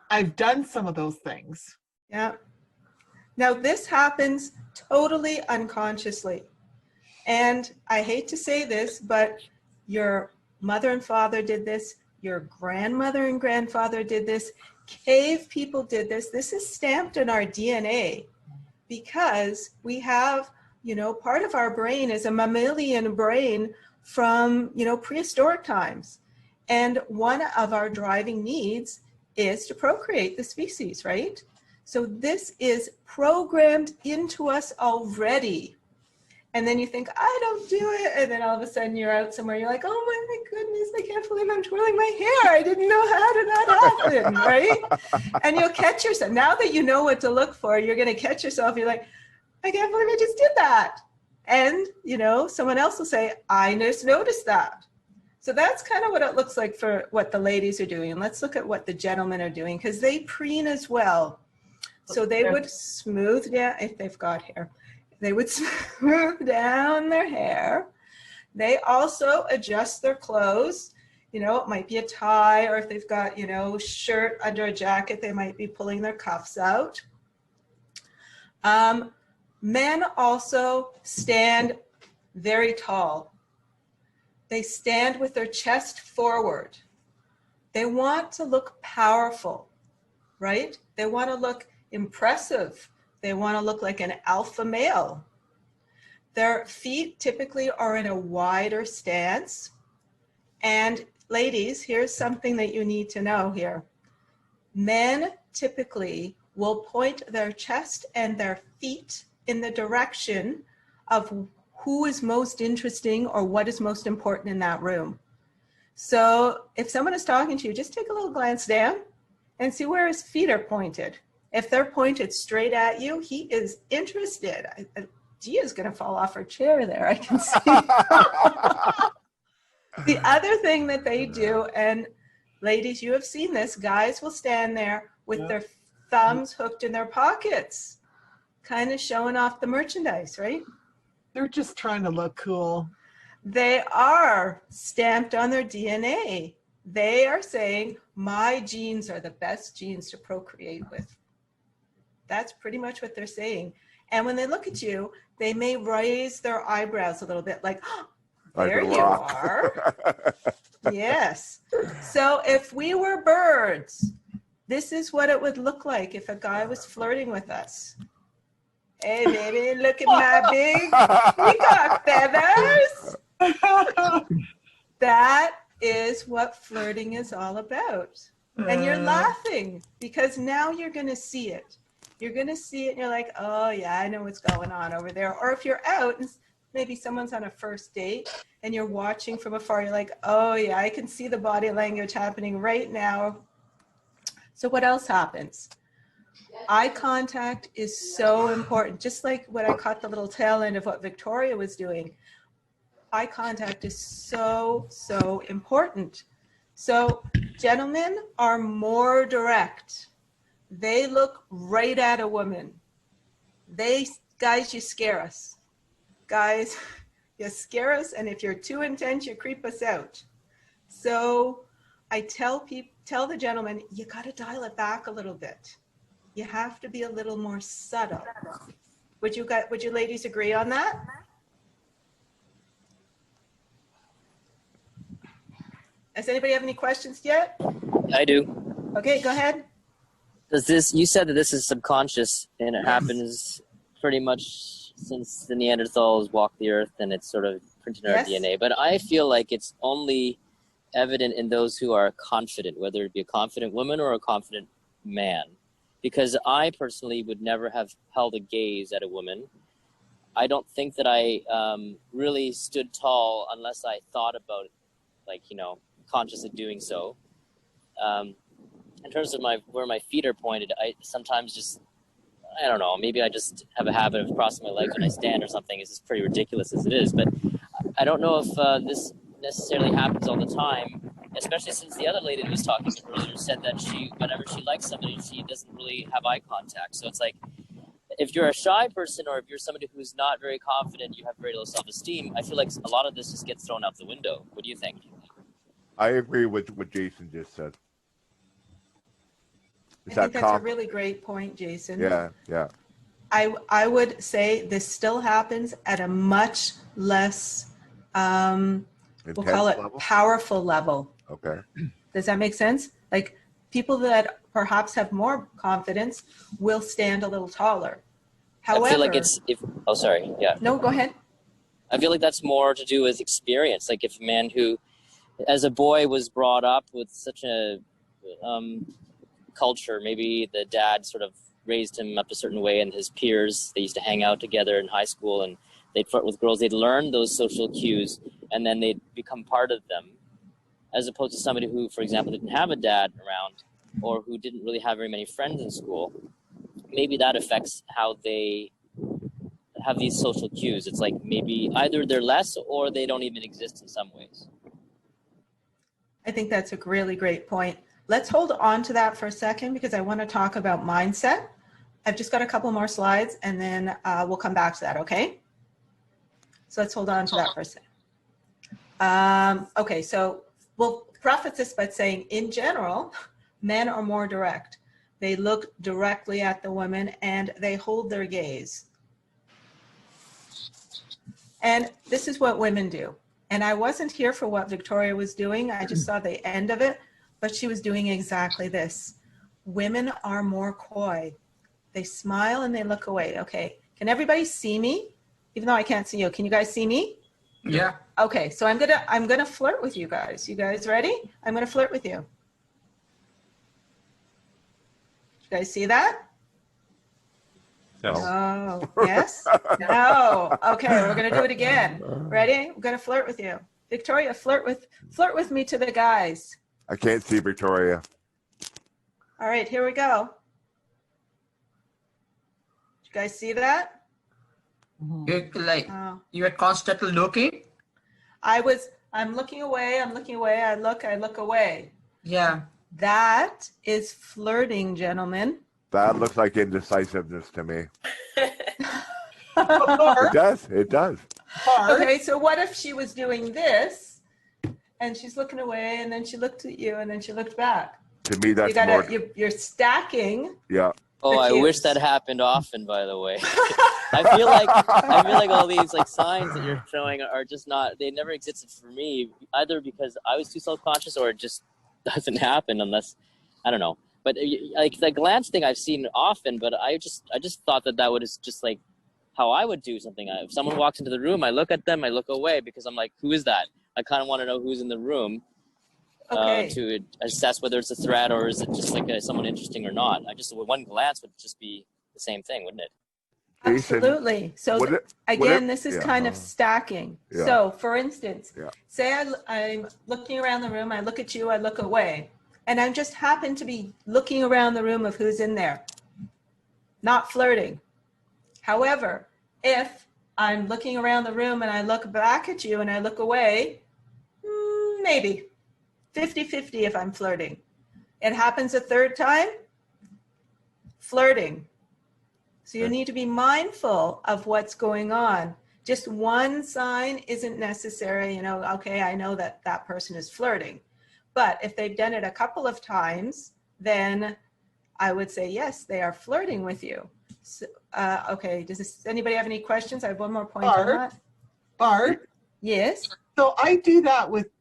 Speaker 12: I've done some of those things.
Speaker 1: Yeah. Now this happens totally unconsciously. And I hate to say this, but your mother and father did this. Your grandmother and grandfather did this. Cave people did this. This is stamped in our DNA because we have, you know, part of our brain is a mammalian brain from, you know, prehistoric times. And one of our driving needs is to procreate the species, right? So this is programmed into us already. And then you think, I don't do it. And then all of a sudden you're out somewhere. You're like, oh my goodness, I can't believe I'm twirling my hair. I didn't know how did that happen, right? And you'll catch yourself. Now that you know what to look for, you're going to catch yourself. You're like, I can't believe I just did that. And, you know, someone else will say, I just noticed that. So that's kind of what it looks like for what the ladies are doing. And let's look at what the gentlemen are doing, because they preen as well. So they would smooth down, if they've got hair, they would smooth down their hair. They also adjust their clothes. You know, it might be a tie, or if they've got, you know, shirt under a jacket, they might be pulling their cuffs out. Men also stand very tall. They stand with their chest forward. They want to look powerful, right? They want to look impressive. They want to look like an alpha male. Their feet typically are in a wider stance. And ladies, here's something that you need to know here. Men typically will point their chest and their feet in the direction of who is most interesting or what is most important in that room. So if someone is talking to you, just take a little glance down and see where his feet are pointed. If they're pointed straight at you, he is interested. Gia's going to fall off her chair there, I can see. The other thing that they do, and ladies, you have seen this, guys will stand there with their thumbs hooked in their pockets, kind of showing off the merchandise, right?
Speaker 12: They're just trying to look cool.
Speaker 1: They are stamped on their DNA. They are saying, my genes are the best genes to procreate with. That's pretty much what they're saying. And when they look at you, they may raise their eyebrows a little bit like, oh, there you are. Yes. So if we were birds, this is what it would look like if a guy was flirting with us. Hey, baby, look at my big peacock feathers. That is what flirting is all about. And you're laughing because now you're going to see it. You're going to see it and you're like, oh, yeah, I know what's going on over there. Or if you're out and maybe someone's on a first date and you're watching from afar, you're like, oh, yeah, I can see the body language happening right now. So what else happens? Eye contact is so important. Just like what I caught the little tail end of what Victoria was doing. Eye contact is so, so important. So gentlemen are more direct. They look right at a woman. Guys, you scare us. Guys, you scare us, and if you're too intense, you creep us out. So I tell the gentleman, you got to dial it back a little bit. You have to be a little more subtle. Would you ladies agree on that? Does anybody have any questions yet?
Speaker 9: I do.
Speaker 1: Okay, go ahead.
Speaker 9: You said that this is subconscious and it happens pretty much since the Neanderthals walked the earth and it's sort of printed in our DNA. But I feel like it's only evident in those who are confident, whether it be a confident woman or a confident man. Because I personally would never have held a gaze at a woman. I don't think that I really stood tall unless I thought about it, like, conscious of doing so. In terms of where my feet are pointed, I sometimes just, I don't know, maybe I just have a habit of crossing my legs when I stand or something. It's just pretty ridiculous as it is. But I don't know if this necessarily happens all the time, especially since the other lady that was talking earlier said that whenever she likes somebody, she doesn't really have eye contact. So it's like, if you're a shy person or if you're somebody who's not very confident, you have very low self-esteem, I feel like a lot of this just gets thrown out the window. What do you think?
Speaker 8: I agree with what Jason just said.
Speaker 1: I think that's a really great point, Jason.
Speaker 8: Yeah.
Speaker 1: I would say this still happens at a much less, we'll call it level? Powerful level.
Speaker 8: Okay.
Speaker 1: Does that make sense? Like people that perhaps have more confidence will stand a little taller. However,
Speaker 9: I feel like sorry. Yeah.
Speaker 1: No, go ahead.
Speaker 9: I feel like that's more to do with experience. Like if a man who, as a boy, was brought up with such a culture, maybe the dad sort of raised him up a certain way, and his peers, they used to hang out together in high school and they'd flirt with girls, they'd learn those social cues and then they'd become part of them, as opposed to somebody who, for example, didn't have a dad around or who didn't really have very many friends in school. Maybe that affects how they have these social cues. It's like maybe either they're less or they don't even exist in some ways.
Speaker 1: I think that's a really great point. Let's hold on to that for a second because I want to talk about mindset. I've just got a couple more slides and then we'll come back to that, okay? So let's hold on to that for a second. Okay, so we'll preface this by saying in general, men are more direct. They look directly at the woman and they hold their gaze. And this is what women do. And I wasn't here for what Victoria was doing. I just saw the end of it, but she was doing exactly this. Women are more coy. They smile and they look away. Okay, can everybody see me? Even though I can't see you, can you guys see me?
Speaker 7: Yeah.
Speaker 1: Okay, so I'm gonna flirt with you guys. You guys ready? I'm gonna flirt with you. You guys see that?
Speaker 4: Yes.
Speaker 1: Oh, yes? No. Okay, we're gonna do it again. Ready? I'm gonna flirt with you. Victoria, flirt with me to the guys.
Speaker 8: I can't see Victoria.
Speaker 1: All right, here we go. Did you guys see that?
Speaker 7: You're constantly looking.
Speaker 1: I'm looking away. I look away.
Speaker 7: Yeah.
Speaker 1: That is flirting, gentlemen.
Speaker 8: That looks like indecisiveness to me. It does.
Speaker 1: Okay, so what if she was doing this and she's looking away and then she looked at you and then she looked back?
Speaker 8: To me, that's
Speaker 1: you're stacking.
Speaker 8: Yeah.
Speaker 9: Oh, I wish that happened often, by the way. I feel like all these like signs that you're showing are just not, they never existed for me, either because I was too self-conscious or it just doesn't happen unless, I don't know. But like the glance thing I've seen often, but I just thought that was just like how I would do something. If someone walks into the room, I look at them, I look away because I'm like, who is that? I kind of want to know who's in the room.
Speaker 1: Okay.
Speaker 9: To assess whether it's a threat or is it just like someone interesting or not. One glance would just be the same thing, wouldn't it?
Speaker 1: Absolutely. So this is kind of stacking.
Speaker 8: Yeah.
Speaker 1: So for instance, say I'm looking around the room, I look at you, I look away, and I just happen to be looking around the room of who's in there, not flirting. However, if I'm looking around the room and I look back at you and I look away, maybe 50-50 if I'm flirting. It happens a third time, flirting. So you need to be mindful of what's going on. Just one sign isn't necessary, okay, I know that person is flirting. But if they've done it a couple of times, then I would say, yes, they are flirting with you. So, okay, does anybody have any questions? I have one more point on that.
Speaker 12: Barb?
Speaker 1: Yes?
Speaker 12: So I do that with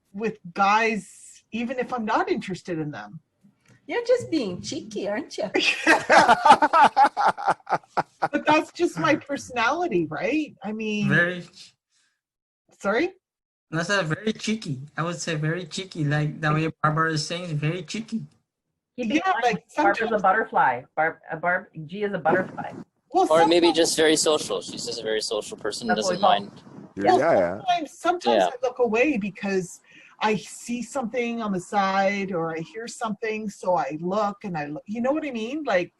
Speaker 12: guys, even if I'm not interested in them.
Speaker 1: You're just being cheeky, aren't you?
Speaker 12: But that's just my personality, right? I mean, sorry?
Speaker 7: That's very cheeky. I would say very cheeky. Like the way Barbara is saying, is very cheeky.
Speaker 3: Like Barb is a butterfly. G is a butterfly.
Speaker 12: Well,
Speaker 9: or maybe just very social. She's just a very social person and doesn't mind.
Speaker 12: Sometimes I look away because I see something on the side or I hear something, so I look and I look. You know what I mean? Like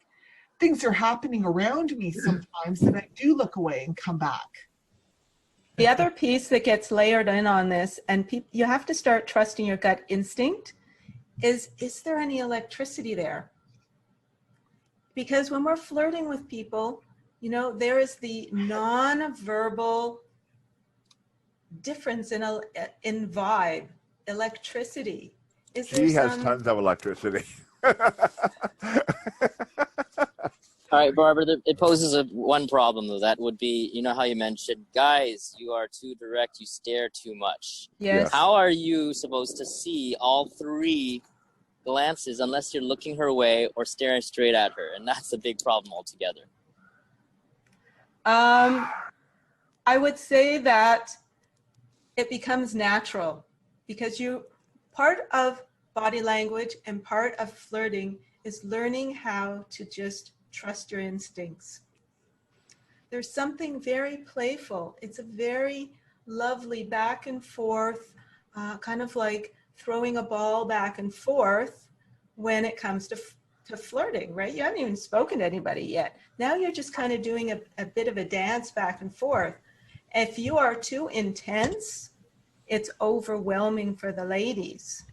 Speaker 12: things are happening around me sometimes that I do look away and come back.
Speaker 1: The other piece that gets layered in on this, and you have to start trusting your gut instinct, is there any electricity there? Because when we're flirting with people, there is the non-verbal difference in vibe, electricity.
Speaker 8: She has tons of electricity.
Speaker 9: All right, Barbara, it poses one problem, though. That would be, how you mentioned, guys, you are too direct, you stare too much.
Speaker 1: Yes.
Speaker 9: How are you supposed to see all three glances unless you're looking her way or staring straight at her? And that's a big problem altogether.
Speaker 1: I would say that it becomes natural because part of body language and part of flirting is learning how to just trust your instincts. There's something very playful. It's a very lovely back and forth, kind of like throwing a ball back and forth when it comes to flirting, right? You haven't even spoken to anybody yet. Now you're just kind of doing a bit of a dance back and forth. If you are too intense, it's overwhelming for the ladies.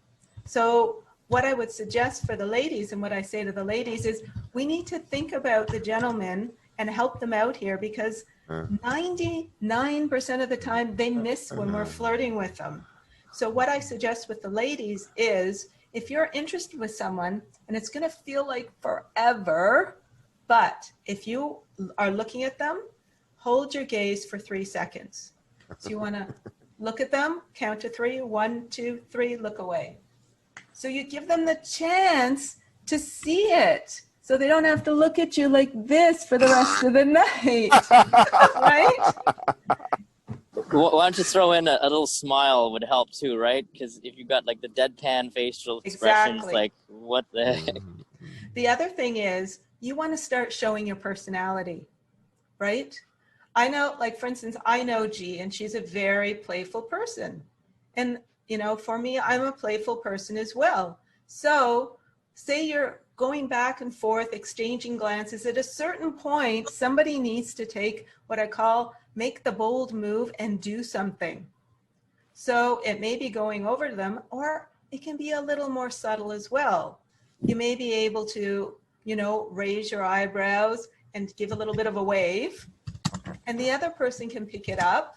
Speaker 1: So what I would suggest for the ladies and what I say to the ladies is we need to think about the gentlemen and help them out here because 99% of the time they miss when we're flirting with them. So what I suggest with the ladies is if you're interested with someone and it's going to feel like forever, but if you are looking at them, hold your gaze for 3 seconds. So you want to look at them, count to 3, 1, 2, 3, look away. So you give them the chance to see it. So they don't have to look at you like this for the rest of the night, right?
Speaker 9: Why don't you throw in a little smile would help too, right? Because if you've got like the deadpan facial expressions,
Speaker 1: Exactly.
Speaker 9: like what the heck?
Speaker 1: The other thing is you want to start showing your personality, right? I know, like for instance, I know G, and she's a very playful person. And, you know, for me, I'm a playful person as well. So say you're going back and forth, exchanging glances. At a certain point, somebody needs to take what I call make the bold move and do something. So it may be going over to them, or it can be a little more subtle as well. You may be able to, you know, raise your eyebrows and give a little bit of a wave, and the other person can pick it up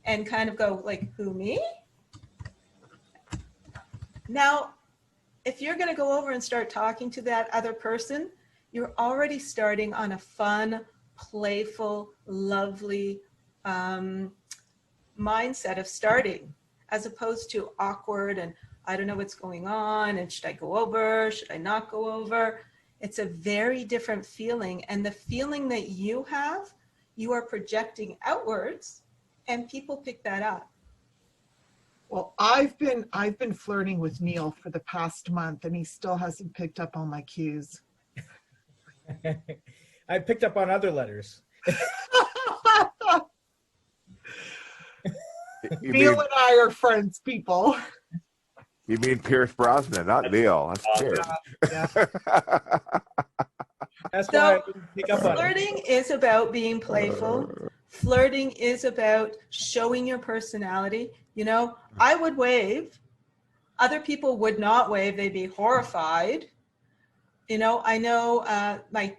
Speaker 1: and kind of go like, who, me? Now, if you're going to go over and start talking to that other person, you're already starting on a fun, playful, lovely mindset of starting, as opposed to awkward and I don't know what's going on and should I go over, should I not go over? It's a very different feeling, and the feeling that you have, you are projecting outwards, and people pick that up.
Speaker 12: Well, I've been flirting with Neil for the past month, and he still hasn't picked up on my cues.
Speaker 14: I picked up on other letters.
Speaker 12: Neil and I are friends, people.
Speaker 8: You mean Pierce Brosnan, not Neil. That's Pierce.
Speaker 14: Yeah. That's why I didn't pick up on it.
Speaker 1: Flirting is about being playful. Flirting is about showing your personality. You know, I would wave. Other people would not wave. They'd be horrified. You know, I know my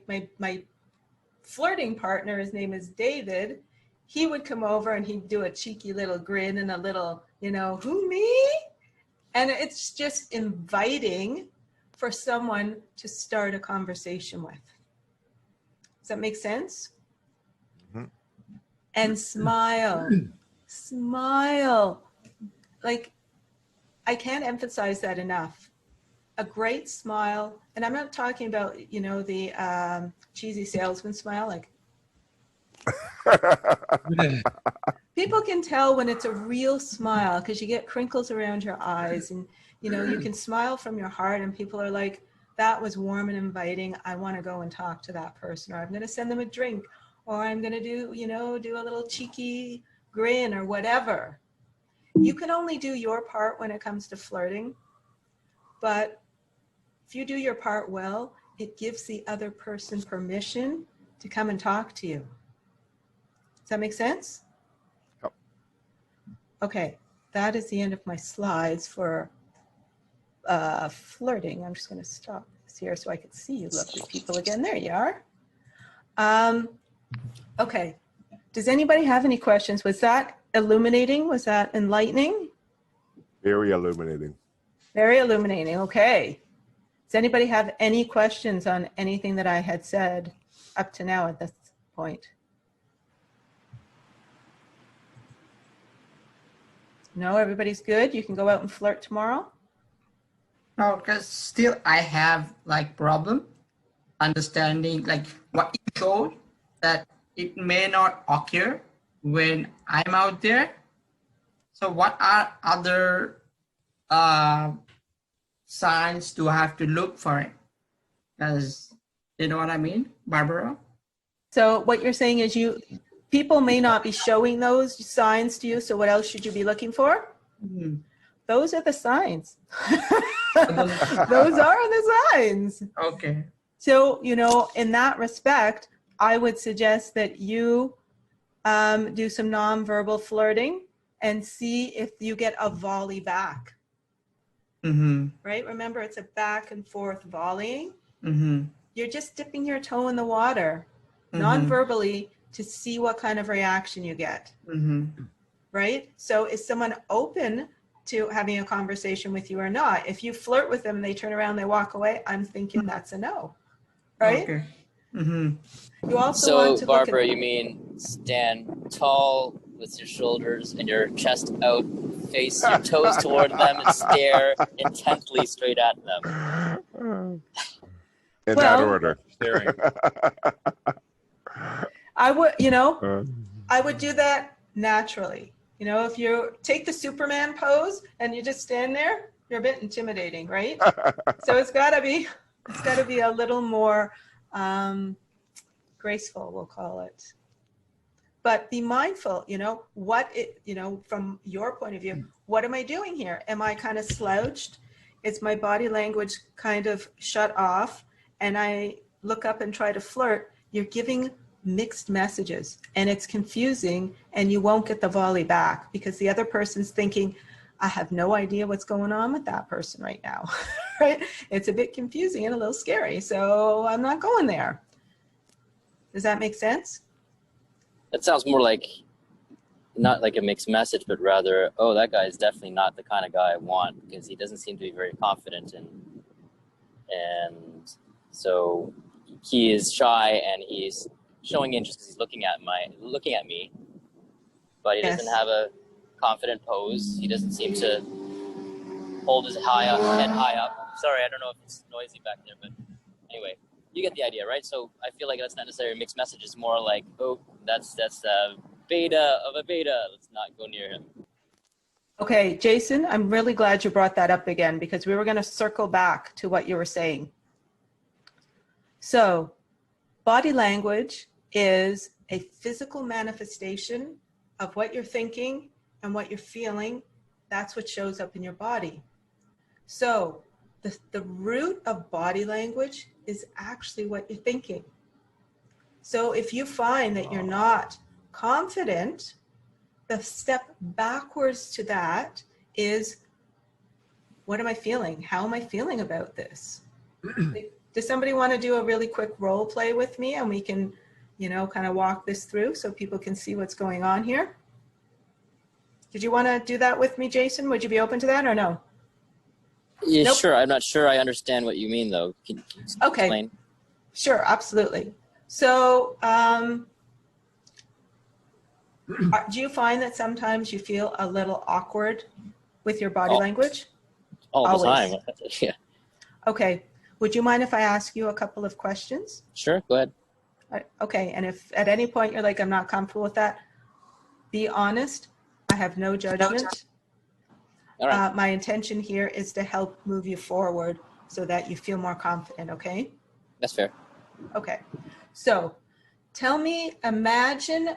Speaker 1: flirting partner, his name is David. He would come over and he'd do a cheeky little grin and a little, you know, who, me? And it's just inviting for someone to start a conversation with. Does that make sense?
Speaker 8: Mm-hmm.
Speaker 1: And smile. Smile. Like, I can't emphasize that enough. A great smile, and I'm not talking about, you know, the cheesy salesman smile, like. People can tell when it's a real smile because you get crinkles around your eyes, and, you know, you can smile from your heart, and people are like, that was warm and inviting. I want to go and talk to that person, or I'm going to send them a drink, or I'm going to do, you know, do a little cheeky grin or whatever. You can only do your part when it comes to flirting, but if you do your part well, it gives the other person permission to come and talk to you. Does that make sense?
Speaker 8: Yep.
Speaker 1: Okay, that is the end of my slides for flirting. I'm just going to stop this here so I can see you lovely people again. There you are. Okay, does anybody have any questions? Was that illuminating? Was that enlightening?
Speaker 8: Very illuminating.
Speaker 1: Very illuminating. Okay. Does anybody have any questions on anything that I had said up to now at this point? No, everybody's good. You can go out and flirt tomorrow.
Speaker 7: No, because still I have like problem understanding like what you showed that it may not occur when I'm out there. So what are other signs do I have to look for it? Because you know what I mean, Barbara?
Speaker 1: So what you're saying is people may not be showing those signs to you. So what else should you be looking for?
Speaker 7: Mm-hmm.
Speaker 1: Those are the signs. Those are the signs.
Speaker 7: Okay.
Speaker 1: So, you know, in that respect, I would suggest that you do some nonverbal flirting and see if you get a volley back.
Speaker 7: Mm-hmm.
Speaker 1: Right? Remember, it's a back and forth volleying.
Speaker 7: Mm-hmm.
Speaker 1: You're just dipping your toe in the water,
Speaker 7: Mm-hmm.
Speaker 1: non-verbally, to see what kind of reaction you get.
Speaker 7: Mm-hmm.
Speaker 1: Right? So is someone open to having a conversation with you or not? If you flirt with them and they turn around, they walk away, I'm thinking that's a no. Right?
Speaker 7: Okay. Mm-hmm.
Speaker 1: You also
Speaker 9: So,
Speaker 1: want to
Speaker 9: Barbara,
Speaker 1: look at,
Speaker 9: you mean stand tall with your shoulders and your chest out, face your toes toward them, and stare intently straight at them.
Speaker 8: In that
Speaker 1: Well,
Speaker 8: order.
Speaker 6: Staring.
Speaker 1: I would, you know, I would do that naturally. You know, if you take the Superman pose and you just stand there, you're a bit intimidating, right? So it's got to be a little more graceful, we'll call it. But be mindful, you know, from your point of view, what am I doing here? Am I kind of slouched? Is my body language kind of shut off? And I look up and try to flirt. You're giving mixed messages, and it's confusing, and you won't get the volley back because the other person's thinking, I have no idea what's going on with that person right now, right? It's a bit confusing and a little scary, so I'm not going there. Does that make sense?
Speaker 9: That sounds more like, not like a mixed message, but rather, oh, that guy is definitely not the kind of guy I want because he doesn't seem to be very confident, and so he is shy and he's showing interest because he's looking at me, but he doesn't have a confident pose. He doesn't seem to hold his head high up. Sorry, I don't know if it's noisy back there, but anyway, you get the idea, right? So I feel like that's not necessarily a mixed message. It's more like, oh, that's a beta of a beta. Let's not go near him.
Speaker 1: Okay, Jason, I'm really glad you brought that up again because we were going to circle back to what you were saying. So body language is a physical manifestation of what you're thinking and what you're feeling. That's what shows up in your body. So the root of body language is actually what you're thinking. So if you find that you're not confident, the step backwards to that is, what am I feeling? How am I feeling about this? Does somebody want to do a really quick role play with me and we can, you know, kind of walk this through so people can see what's going on here? Did you want to do that with me, Jason? Would you be open to that or no?
Speaker 9: Yeah,
Speaker 1: Nope.
Speaker 9: Sure. I'm not sure I understand what you mean, though. Can you explain?
Speaker 1: Sure, absolutely. So do you find that sometimes you feel a little awkward with your body language?
Speaker 9: All the time. Yeah.
Speaker 1: Okay. Would you mind if I ask you a couple of questions?
Speaker 9: Sure, go ahead.
Speaker 1: Okay, and if at any point you're like, I'm not comfortable with that, be honest. I have no judgment.
Speaker 9: All right.
Speaker 1: My intention here is to help move you forward so that you feel more confident, okay?
Speaker 9: That's fair.
Speaker 1: Okay, so tell me, imagine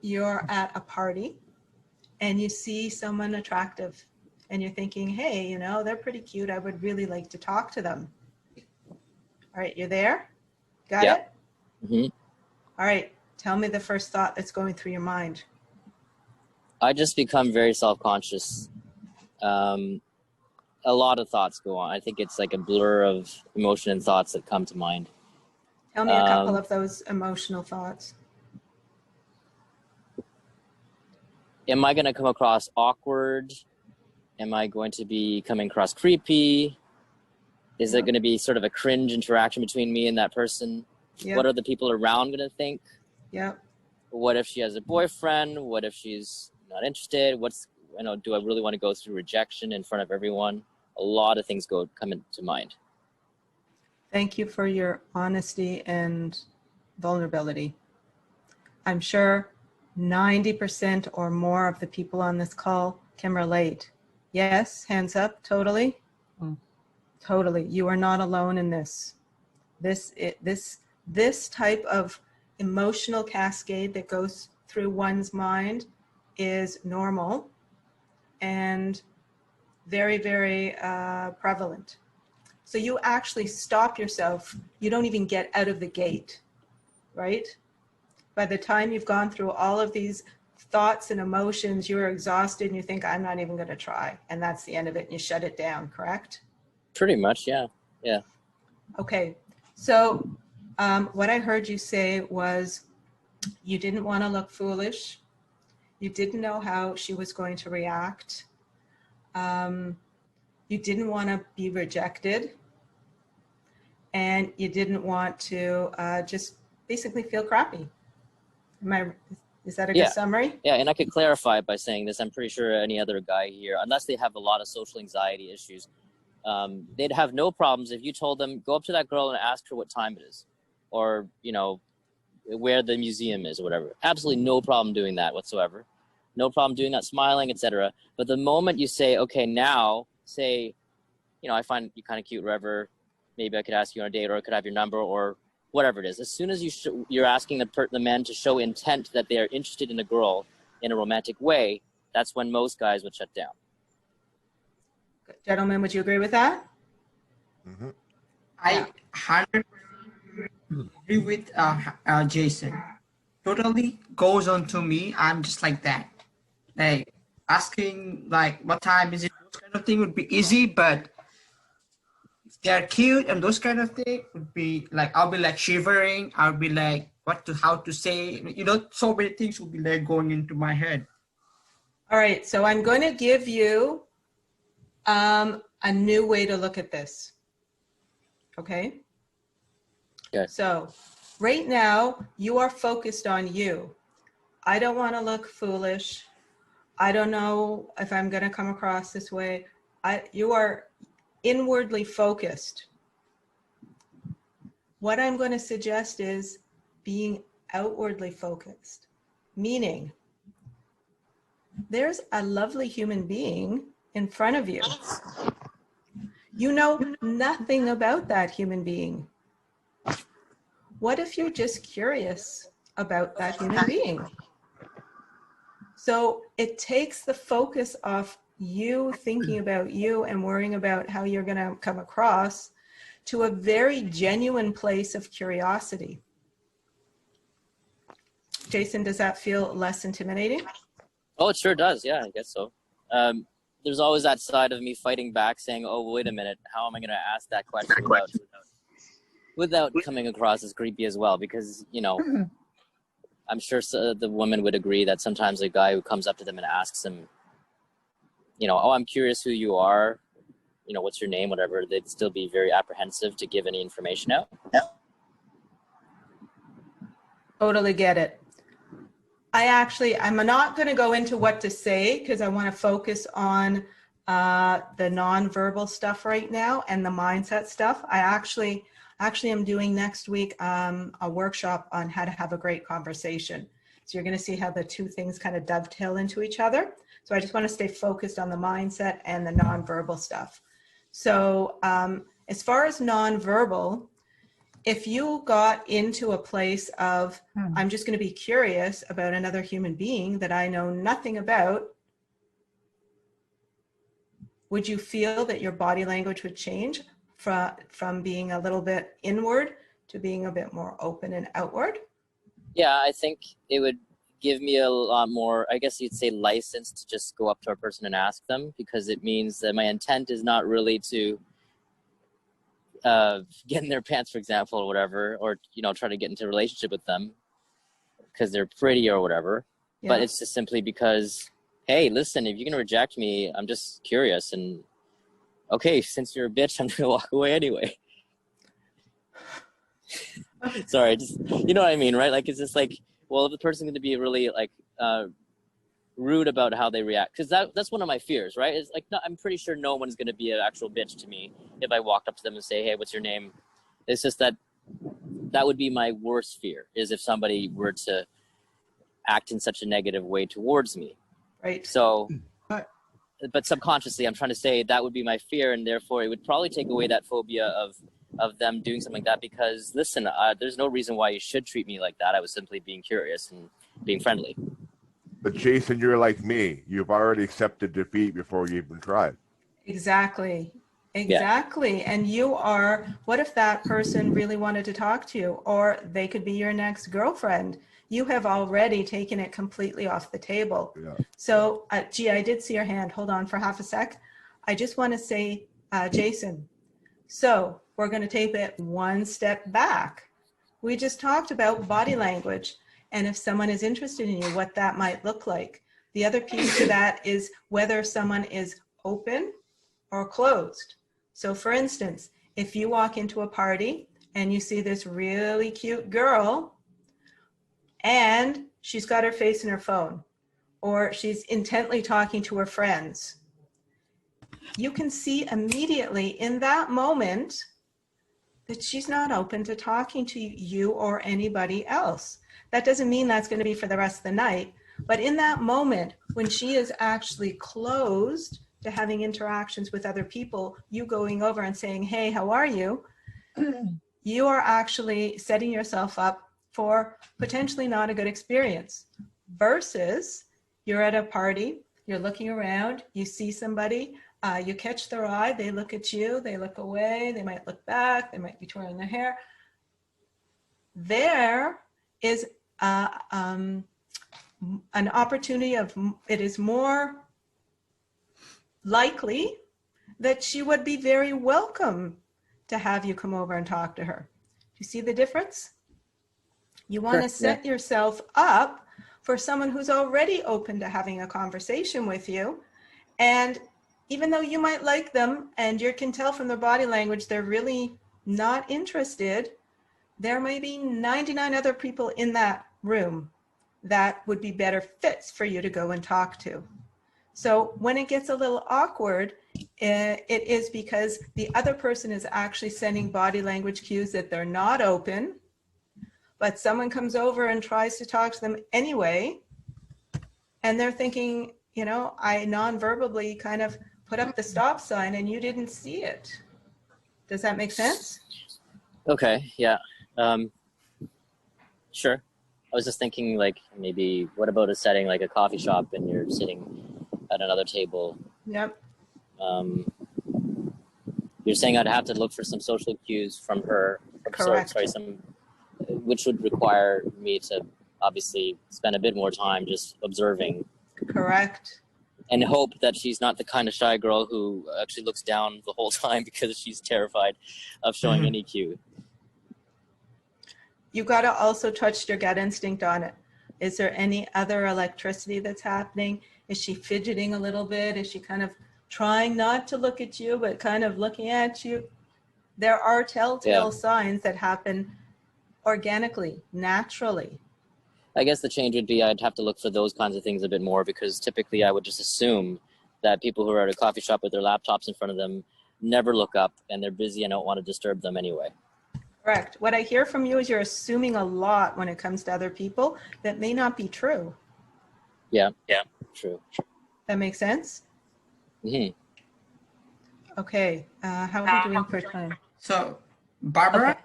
Speaker 1: you're at a party and you see someone attractive and you're thinking, hey, you know, they're pretty cute. I would really like to talk to them. All right, you're there? Got it?
Speaker 9: Mm-hmm.
Speaker 1: All right, tell me the first thought that's going through your mind.
Speaker 9: I just become very self-conscious. A lot of thoughts go on. I think it's like a blur of emotion and thoughts that come to mind.
Speaker 1: Tell me a couple of those emotional thoughts.
Speaker 9: Am I going to come across awkward? Am I going to be coming across creepy? Is it going to be sort of a cringe interaction between me and that person?
Speaker 1: Yep.
Speaker 9: What are the people around going to think?
Speaker 1: Yeah.
Speaker 9: What if she has a boyfriend? What if she's not interested? Do I really want to go through rejection in front of everyone? A lot of things come into mind.
Speaker 1: Thank you for your honesty and vulnerability. I'm sure 90% or more of the people on this call can relate. Yes, hands up, totally. Totally. You are not alone in this. This type of emotional cascade that goes through one's mind is normal and very, very prevalent. So you actually stop yourself. You don't even get out of the gate, right? By the time you've gone through all of these thoughts and emotions, you're exhausted and you think, I'm not even going to try. And that's the end of it. And you shut it down, correct?
Speaker 9: Pretty much, yeah. Yeah.
Speaker 1: Okay. So what I heard you say was you didn't want to look foolish. You didn't know how she was going to react. You didn't want to be rejected. And you didn't want to just basically feel crappy. Is that a good summary?
Speaker 9: Yeah, and I could clarify by saying this. I'm pretty sure any other guy here, unless they have a lot of social anxiety issues, they'd have no problems if you told them, go up to that girl and ask her what time it is, or, you know, where the museum is or whatever. Absolutely no problem doing that whatsoever. No problem doing that, smiling, etc. But the moment you say, okay, now say, you know, I find you kind of cute, whatever, maybe I could ask you on a date, or I could have your number, or whatever it is. As soon as you're asking the men to show intent that they are interested in a girl in a romantic way, that's when most guys would shut down.
Speaker 1: Gentlemen, would you agree with that?
Speaker 7: Mm-hmm. I 100% agree with Jason. Totally goes on to me. I'm just like that. Like asking like what time is it? Those kind of thing would be easy, but they're cute and those kind of things would be like, I'll be like shivering. I'll be like, how to say, you know, so many things would be like going into my head.
Speaker 1: All right, so I'm going to give you a new way to look at this. Okay?
Speaker 9: Okay.
Speaker 1: So right now, you are focused on you. I don't want to look foolish. I don't know if I'm going to come across this way. You are inwardly focused. What I'm going to suggest is being outwardly focused, meaning there's a lovely human being in front of you. You know nothing about that human being. What if you're just curious about that human being? So it takes the focus off you thinking about you and worrying about how you're going to come across to a very genuine place of curiosity. Jason, does that feel less intimidating?
Speaker 9: Oh, it sure does. Yeah, I guess so. There's always that side of me fighting back saying, oh, wait a minute, how am I going to ask that question without coming across as creepy as well? Because, you know, I'm sure the woman would agree that sometimes a guy who comes up to them and asks them, you know, oh, I'm curious who you are, you know, what's your name, whatever, they'd still be very apprehensive to give any information out.
Speaker 1: Totally get it. I'm not going to go into what to say because I want to focus on the nonverbal stuff right now and the mindset stuff. I actually am doing next week a workshop on how to have a great conversation. So you're going to see how the two things kind of dovetail into each other. So I just want to stay focused on the mindset and the nonverbal stuff. So as far as nonverbal, if you got into a place of, I'm just going to be curious about another human being that I know nothing about, would you feel that your body language would change from being a little bit inward to being a bit more open and outward?
Speaker 9: Yeah, I think it would give me a lot more, I guess you'd say, license to just go up to a person and ask them, because it means that my intent is not really to get in their pants, for example, or whatever, or, you know, try to get into a relationship with them because they're pretty or whatever. Yeah. But it's just simply because, hey, listen, if you're going to reject me, I'm just curious. And okay, since you're a bitch, I'm going to walk away anyway. Sorry, just, you know what I mean, right? Like, it's just like, well, if the person's going to be really like rude about how they react, because that's one of my fears, right? It's like, no, I'm pretty sure no one's going to be an actual bitch to me if I walked up to them and say, hey, what's your name? It's just that would be my worst fear, is if somebody were to act in such a negative way towards me.
Speaker 1: Right.
Speaker 9: So, but subconsciously, I'm trying to say that would be my fear, and therefore it would probably take away that phobia of them doing something like that, because listen, there's no reason why you should treat me like that. I was simply being curious and being friendly.
Speaker 8: But Jason, you're like me. You've already accepted defeat before you even tried.
Speaker 1: Exactly.
Speaker 9: Yeah.
Speaker 1: And you are, what if that person really wanted to talk to you, or they could be your next girlfriend? You have already taken it completely off the table.
Speaker 8: Yeah.
Speaker 1: So, gee, I did see your hand. Hold on for half a sec. I just want to say, Jason, so we're going to take it one step back. We just talked about body language. And if someone is interested in you, what that might look like. The other piece to that is whether someone is open or closed. So for instance, if you walk into a party and you see this really cute girl and she's got her face in her phone, or she's intently talking to her friends, you can see immediately in that moment that she's not open to talking to you or anybody else. That doesn't mean that's going to be for the rest of the night, but in that moment when she is actually closed to having interactions with other people, you going over and saying, hey, how are you? You are actually setting yourself up for potentially not a good experience, versus you're at a party, you're looking around, you see somebody, you catch their eye, they look at you, they look away, they might look back, they might be twirling their hair. There is an opportunity of, it is more likely that she would be very welcome to have you come over and talk to her. Do you see the difference? You want to set yourself up for someone who's already open to having a conversation with you. And even though you might like them and you can tell from their body language they're really not interested, there may be 99 other people in that room that would be better fits for you to go and talk to. So when it gets a little awkward, it is because the other person is actually sending body language cues that they're not open, but someone comes over and tries to talk to them anyway, and they're thinking, you know, I non-verbally kind of put up the stop sign and you didn't see it. Does that make sense?
Speaker 9: Okay, yeah. Sure. I was just thinking, like, maybe what about a setting like a coffee shop and you're sitting at another table?
Speaker 1: Yep.
Speaker 9: You're saying I'd have to look for some social cues from her.
Speaker 1: Correct.
Speaker 9: Sorry, which would require me to obviously spend a bit more time just observing.
Speaker 1: Correct.
Speaker 9: And hope that she's not the kind of shy girl who actually looks down the whole time because she's terrified of showing any cue.
Speaker 1: You got to also touch your gut instinct on it. Is there any other electricity that's happening? Is she fidgeting a little bit? Is she kind of trying not to look at you, but kind of looking at you? There are telltale signs that happen organically, naturally.
Speaker 9: I guess the change would be I'd have to look for those kinds of things a bit more, because typically I would just assume that people who are at a coffee shop with their laptops in front of them never look up and they're busy and don't want to disturb them anyway.
Speaker 1: Correct. What I hear from you is you're assuming a lot when it comes to other people that may not be true.
Speaker 9: Yeah, true.
Speaker 1: That makes sense?
Speaker 9: Mm-hmm.
Speaker 1: Okay, how are we doing for time?
Speaker 7: So, Barbara?
Speaker 1: Okay.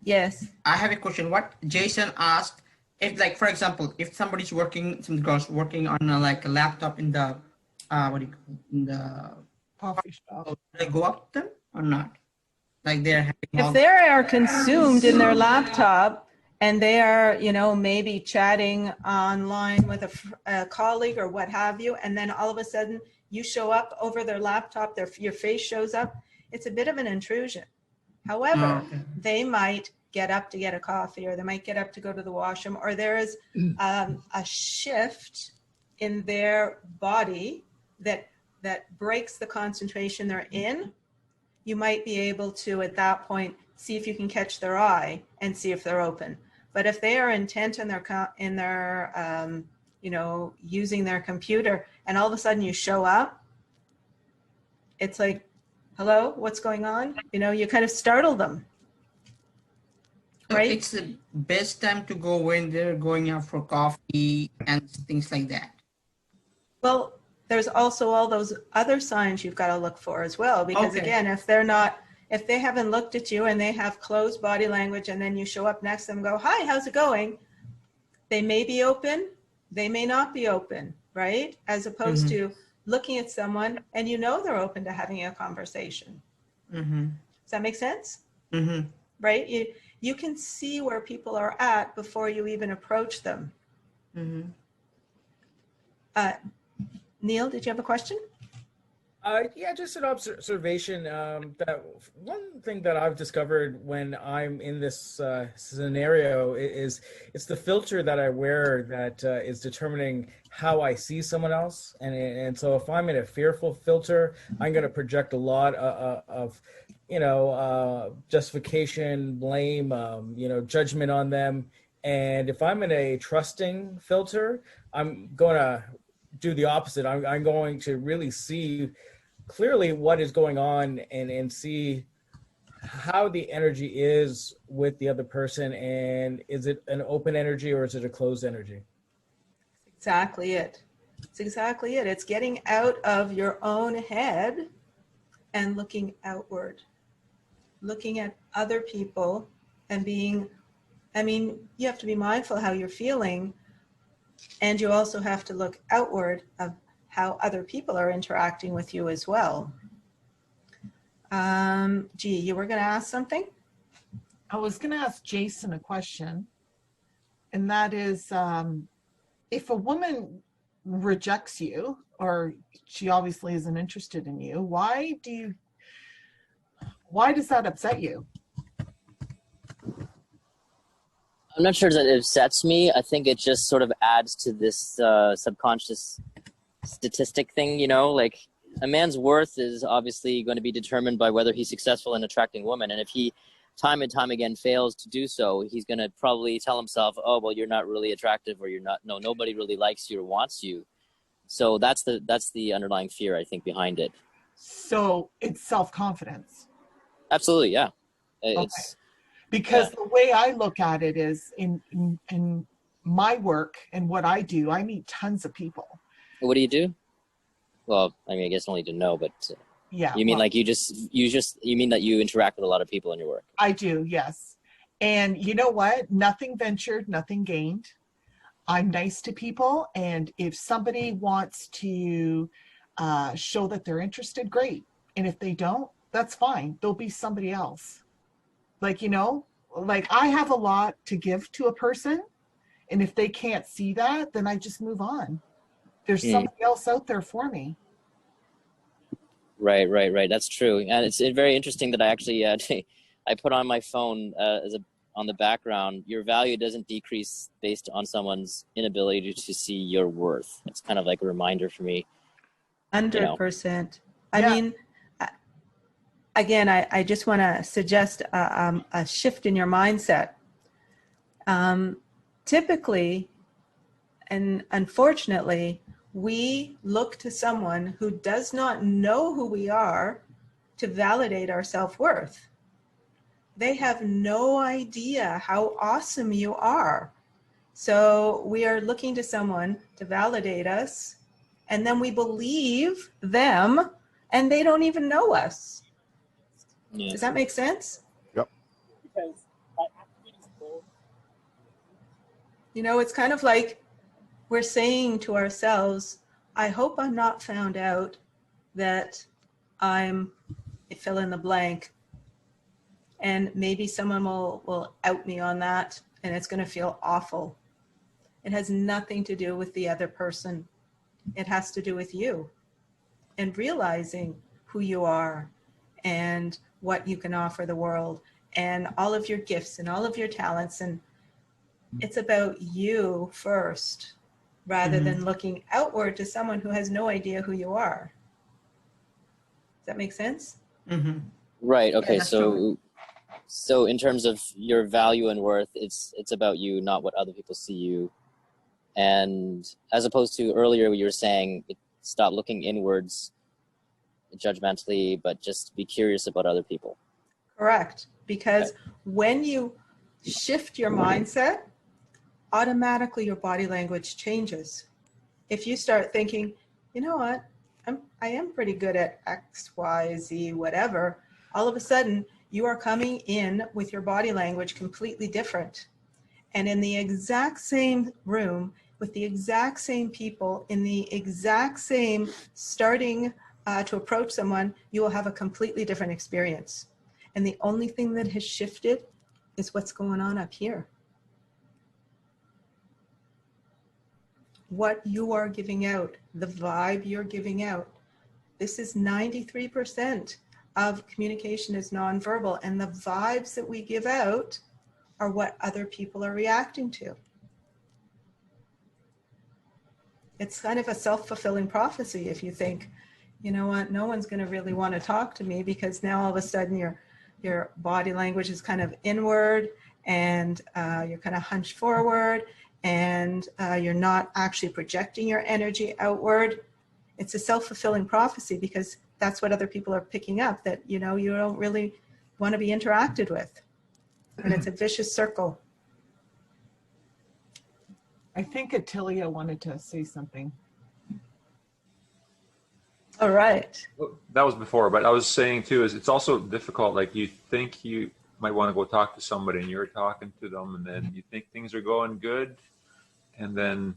Speaker 1: Yes.
Speaker 7: I have a question. What Jason asked, if, like, for example, if somebody's working, some girls working on like a laptop in the, in the
Speaker 12: coffee shop,
Speaker 7: do they go up to them or not? Like they're
Speaker 1: if they are consumed in their laptop and they are, you know, maybe chatting online with a colleague or what have you, and then all of a sudden you show up over their laptop, your face shows up, it's a bit of an intrusion. However, they might get up to get a coffee, or they might get up to go to the washroom, or there is a shift in their body that breaks the concentration they're in. You might be able to, at that point, see if you can catch their eye and see if they're open. But if they are intent in their you know, using their computer, and all of a sudden you show up, it's like, hello, what's going on? You know, you kind of startle them. Right?
Speaker 7: It's the best time to go when they're going out for coffee and things like that.
Speaker 1: Well, there's also all those other signs you've got to look for as well, because again, if they haven't looked at you and they have closed body language, and then you show up next to them and go, hi, how's it going? They may be open, they may not be open, right? As opposed to looking at someone and you know they're open to having a conversation. Does that make sense? Right? You can see where people are at before you even approach them. Neil, did you have a question?
Speaker 14: Yeah, just an observation. That one thing that I've discovered when I'm in this scenario is it's the filter that I wear that is determining how I see someone else. And so if I'm in a fearful filter, I'm going to project a lot of justification, blame, judgment on them. And if I'm in a trusting filter, I'm going to do the opposite. I'm going to really see clearly what is going on and see how the energy is with the other person, and is it an open energy or is it a closed energy?
Speaker 1: Exactly it. It's exactly it. It's getting out of your own head and looking outward, looking at other people and being, I mean, you have to be mindful how you're feeling, and you also have to look outward of how other people are interacting with you as well. Gee, you were going to ask something?
Speaker 12: I was going to ask Jason a question, and that is, if a woman rejects you, or she obviously isn't interested in you, why does that upset you?
Speaker 9: I'm not sure that it upsets me. I think it just sort of adds to this subconscious statistic thing, you know, like a man's worth is obviously going to be determined by whether he's successful in attracting women. And if he time and time again fails to do so, he's going to probably tell himself, oh, well, you're not really attractive, or nobody really likes you or wants you. So that's the underlying fear, I think, behind it.
Speaker 12: So it's self-confidence.
Speaker 9: Absolutely. Yeah.
Speaker 12: Okay. Because the way I look at it is in my work and what I do, I meet tons of people.
Speaker 9: What do you do? Well, I mean, I guess only to know, but
Speaker 12: yeah.
Speaker 9: You mean like you mean that you interact with a lot of people in your work?
Speaker 12: I do, yes. And you know what? Nothing ventured, nothing gained. I'm nice to people, and if somebody wants to show that they're interested, great. And if they don't, that's fine. There'll be somebody else. Like, you know, like I have a lot to give to a person, and if they can't see that, then I just move on. There's somebody else out there for me.
Speaker 9: Right. That's true. And it's very interesting that I actually, I put on my phone on the background, your value doesn't decrease based on someone's inability to see your worth. It's kind of like a reminder for me.
Speaker 1: 100%. I mean, again, I just want to suggest a shift in your mindset. Typically, and unfortunately, we look to someone who does not know who we are to validate our self-worth. They have no idea how awesome you are. So we are looking to someone to validate us, and then we believe them, and they don't even know us. Yeah. Does that make sense?
Speaker 8: Yep.
Speaker 1: You know, it's kind of like we're saying to ourselves, I hope I'm not found out that I'm fill in the blank. And maybe someone will out me on that, and it's going to feel awful. It has nothing to do with the other person. It has to do with you and realizing who you are and what you can offer the world and all of your gifts and all of your talents. And it's about you first, rather than looking outward to someone who has no idea who you are. Does that make sense?
Speaker 12: Mm-hmm.
Speaker 9: Right. Okay.
Speaker 1: Yeah,
Speaker 9: So in terms of your value and worth, it's about you, not what other people see you. And as opposed to earlier, you were saying stop looking inwards judgmentally, but just be curious about other people.
Speaker 1: Correct. Because when you shift your mindset, automatically your body language changes. If you start thinking, you know what, I am pretty good at X, Y, Z, whatever, all of a sudden you are coming in with your body language completely different. And in the exact same room, with the exact same people, in the exact same starting to approach someone, you will have a completely different experience. And the only thing that has shifted is what's going on up here. What you are giving out, the vibe you're giving out. This is 93% of communication is nonverbal, and the vibes that we give out are what other people are reacting to. It's kind of a self-fulfilling prophecy if you think, you know what, no one's going to really want to talk to me because now all of a sudden your body language is kind of inward and you're kind of hunched forward, and you're not actually projecting your energy outward, it's a self-fulfilling prophecy, because that's what other people are picking up, that, you know, you don't really want to be interacted with. And it's a vicious circle.
Speaker 12: I think Attilia wanted to say something.
Speaker 1: All right.
Speaker 4: That was before, but I was saying too, is it's also difficult. Like, you think you might want to go talk to somebody, and you're talking to them, and then you think things are going good, and then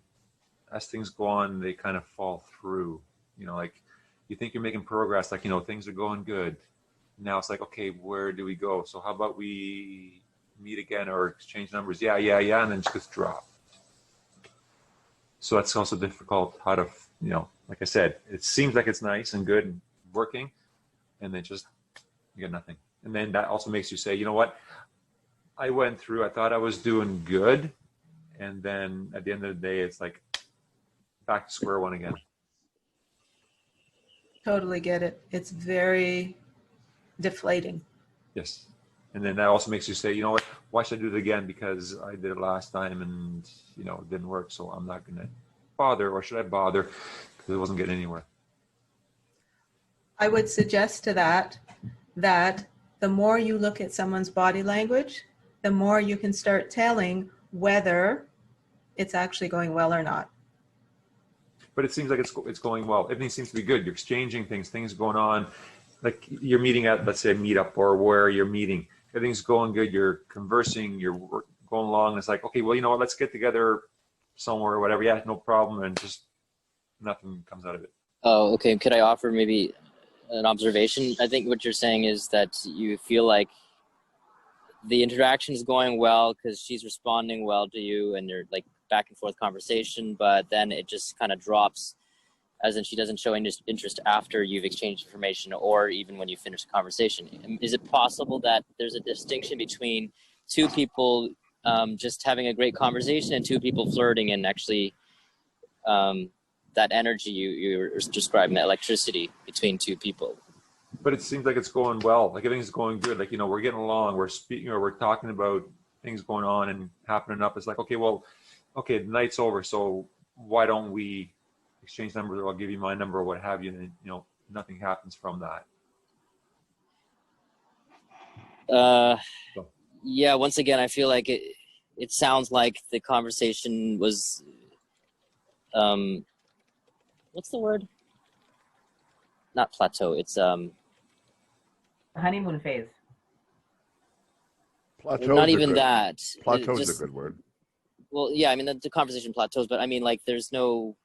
Speaker 4: as things go on, they kind of fall through. You know, like, you think you're making progress, like, you know, things are going good. Now it's like, okay, where do we go? So how about we meet again or exchange numbers? Yeah, and then just drop. So that's also difficult how to, you know, like I said, it seems like it's nice and good and working, and then just you get nothing. And then that also makes you say, you know what, I went through, I thought I was doing good, and then at the end of the day, it's like back to square one again.
Speaker 1: Totally get it. It's very deflating.
Speaker 4: Yes. And then that also makes you say, you know what, why should I do it again? Because I did it last time and, you know, it didn't work, so I'm not going to bother. Or should I bother? Because it wasn't getting anywhere.
Speaker 1: I would suggest to that the more you look at someone's body language, the more you can start telling whether it's actually going well or not.
Speaker 4: But it seems like it's going well. Everything seems to be good. You're exchanging things going on. Like, you're meeting at, let's say, a meetup or where you're meeting. Everything's going good. You're conversing. You're going along. And it's like, okay, well, you know what? Let's get together somewhere or whatever. Yeah, no problem. And just nothing comes out of it.
Speaker 9: Oh, okay. Could I offer maybe an observation? I think what you're saying is that you feel like the interaction is going well because she's responding well to you, and you're like back and forth conversation, but then it just kind of drops, as in she doesn't show any interest after you've exchanged information or even when you finish the conversation. Is it possible that there's a distinction between two people just having a great conversation and two people flirting, and actually that energy you were describing, that electricity between two people?
Speaker 4: But it seems like it's going well. Like, everything's going good. Like, you know, we're getting along. We're speaking, or we're talking about things going on and happening up. It's like, okay, well, okay, the night's over, so why don't we exchange numbers, or I'll give you my number or what have you, and, you know, nothing happens from that.
Speaker 9: Yeah, once again, I feel like it sounds like the conversation was, what's the word? Not plateau, it's
Speaker 3: honeymoon phase.
Speaker 9: Not even that.
Speaker 8: Plateau is a good word.
Speaker 9: Well, yeah, I mean, the conversation plateaus, but I mean, like, there's no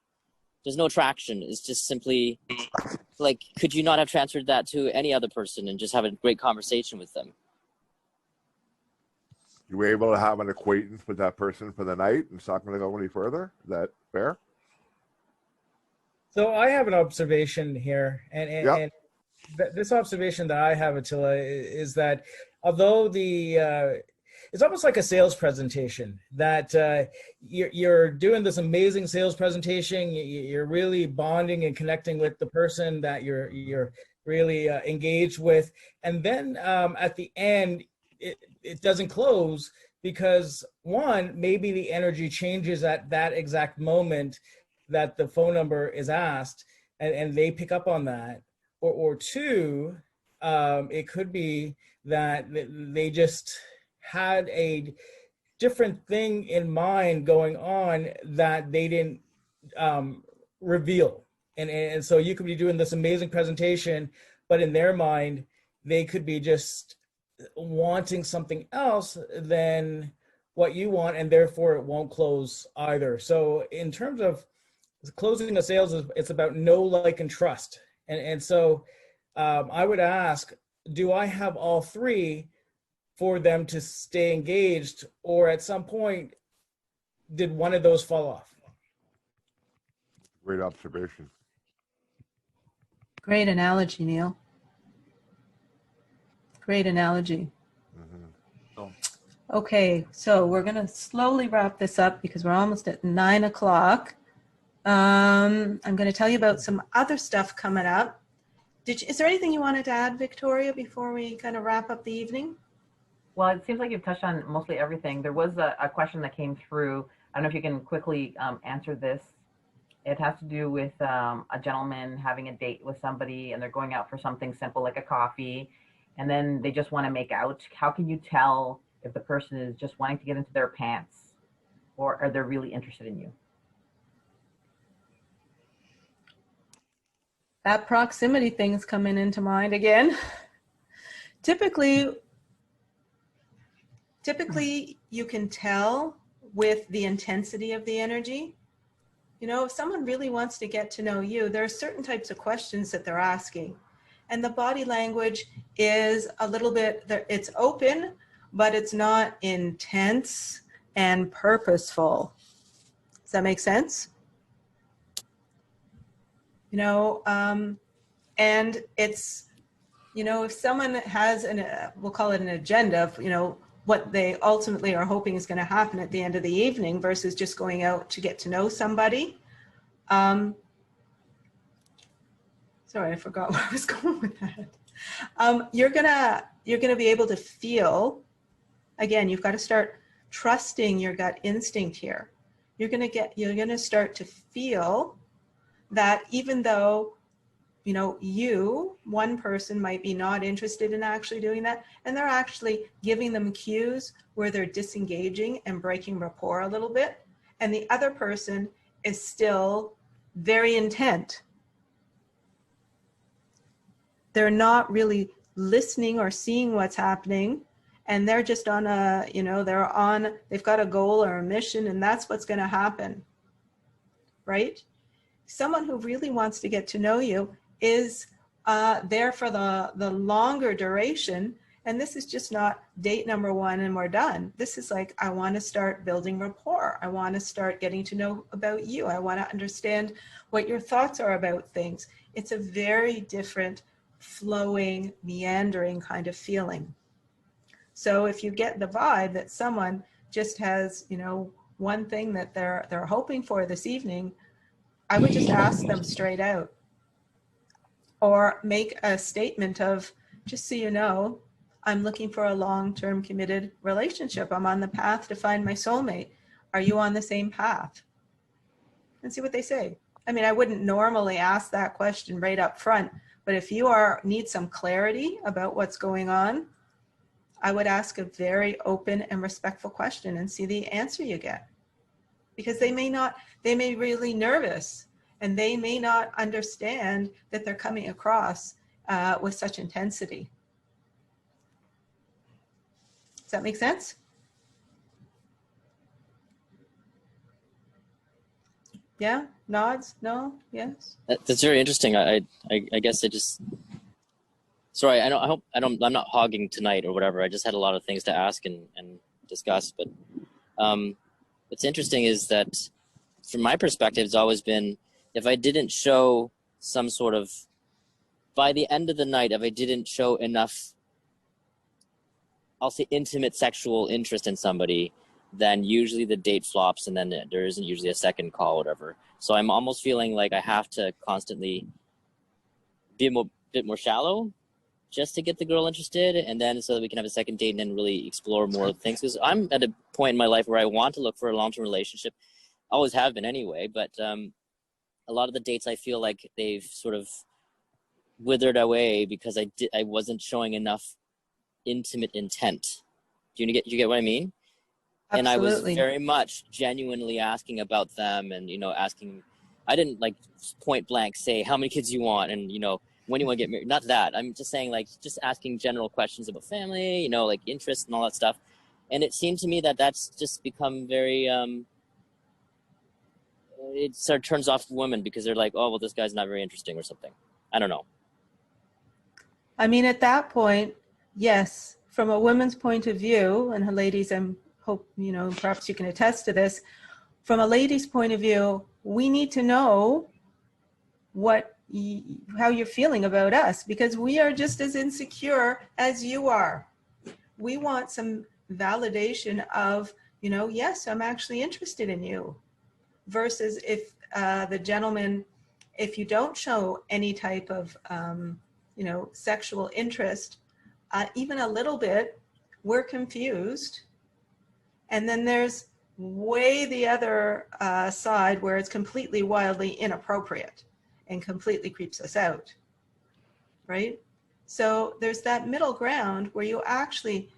Speaker 9: traction. It's just simply like, could you not have transferred that to any other person and just have a great conversation with them?
Speaker 8: You were able to have an acquaintance with that person for the night, and it's not going to go any further? Is that fair?
Speaker 14: So I have an observation here, and this observation that I have, Attila, is that although it's almost like a sales presentation, that you're doing this amazing sales presentation, you're really bonding and connecting with the person that you're really engaged with, and then at the end it doesn't close because, one, maybe the energy changes at that exact moment that the phone number is asked, and they pick up on that, or two, it could be that they just had a different thing in mind going on that they didn't reveal, and so you could be doing this amazing presentation, but in their mind they could be just wanting something else than what you want, and therefore it won't close either. So in terms of closing a sales, it's about know, like, and trust. And so I would ask, do I have all three for them to stay engaged, or at some point, did one of those fall off?
Speaker 8: Great observation.
Speaker 1: Great analogy, Neil. Great analogy. Okay, so we're going to slowly wrap this up because we're almost at 9 o'clock. I'm going to tell you about some other stuff coming up. Is there anything you wanted to add, Victoria, before we kind of wrap up the evening?
Speaker 3: Well, it seems like you've touched on mostly everything. There was a question that came through. I don't know if you can quickly answer this. It has to do with a gentleman having a date with somebody and they're going out for something simple like a coffee, and then they just want to make out. How can you tell if the person is just wanting to get into their pants or are they really interested in you?
Speaker 1: That proximity thing's coming into mind again. Typically you can tell with the intensity of the energy. You know, if someone really wants to get to know you, there are certain types of questions that they're asking. And the body language is a little bit, it's open, but it's not intense and purposeful. Does that make sense? You know, and it's, you know, if someone has we'll call it an agenda of, you know, what they ultimately are hoping is going to happen at the end of the evening versus just going out to get to know somebody. Sorry, I forgot where I was going with that. You're gonna be able to feel, again, you've got to start trusting your gut instinct here. You're gonna start to feel that even though, you know, one person might be not interested in actually doing that, and they're actually giving them cues where they're disengaging and breaking rapport a little bit, and the other person is still very intent. They're not really listening or seeing what's happening, and they're just on a, you know, they've got a goal or a mission, and that's what's going to happen, right? Someone who really wants to get to know you is there for the longer duration, and this is just not date number one and we're done. This is like, I want to start building rapport. I want to start getting to know about you. I want to understand what your thoughts are about things. It's a very different flowing, meandering kind of feeling. So if you get the vibe that someone just has, you know, one thing that they're hoping for this evening, I would just ask them straight out, or make a statement of, just so you know, I'm looking for a long-term committed relationship. I'm on the path to find my soulmate. Are you on the same path? And see what they say. I mean, I wouldn't normally ask that question right up front, but if you need some clarity about what's going on, I would ask a very open and respectful question and see the answer you get. Because they may be really nervous, and they may not understand that they're coming across with such intensity. Does that make sense? Yeah? Nods? No? Yes?
Speaker 9: That's very interesting. I guess I just, sorry, I'm not hogging tonight or whatever. I just had a lot of things to ask and discuss. But what's interesting is that from my perspective, it's always been, if I didn't show some sort of, by the end of the night, if I didn't show enough, I'll say intimate sexual interest in somebody, then usually the date flops and then there isn't usually a second call or whatever. So I'm almost feeling like I have to constantly be a bit more shallow just to get the girl interested, and then so that we can have a second date and then really explore more things. Because I'm at a point in my life where I want to look for a long-term relationship. Always have been anyway, but a lot of the dates I feel like they've sort of withered away because I wasn't showing enough intimate intent. Do you get what I mean?
Speaker 1: Absolutely.
Speaker 9: And I was very much genuinely asking about them, and asking. I didn't like point blank say how many kids you want and when you want to get married. Not that. I'm just saying just asking general questions about family, like interests and all that stuff. And it seemed to me that that's just become very it sort of turns off women because they're like, oh well, this guy's not very interesting or something. I don't know.
Speaker 1: I mean, at that point, yes, from a woman's point of view, and ladies, I hope, perhaps you can attest to this. From a lady's point of view, we need to know how you're feeling about us, because we are just as insecure as you are. We want some validation of, yes, I'm actually interested in you. Versus if the gentleman, if you don't show any type of, sexual interest, even a little bit, we're confused. And then there's way the other side where it's completely wildly inappropriate and completely creeps us out, right? So there's that middle ground where you actually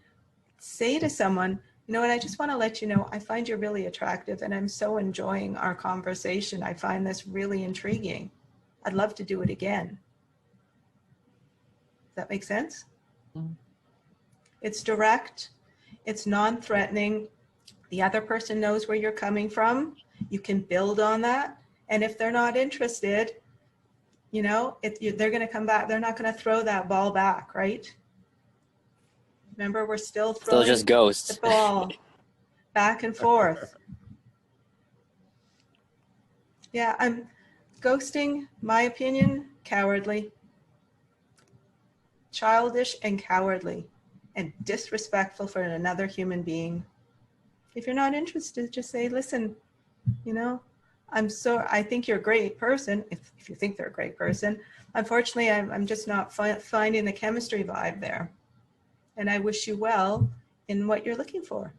Speaker 1: say to someone, you know what, I just want to let you know, I find you really attractive and I'm so enjoying our conversation. I find this really intriguing. I'd love to do it again. Does that make sense?
Speaker 3: Mm.
Speaker 1: It's direct, it's non-threatening. The other person knows where you're coming from. You can build on that. And if they're not interested, you know, they're going to come back. They're not going to throw that ball back, right? Remember, we're still throwing
Speaker 9: just ghosts.
Speaker 1: the ball back and forth. Yeah, I'm ghosting, my opinion, cowardly. Childish and cowardly and disrespectful for another human being. If you're not interested, just say, listen, you know, I think you're a great person, if you think they're a great person. Unfortunately, I'm just not finding the chemistry vibe there. And I wish you well in what you're looking for.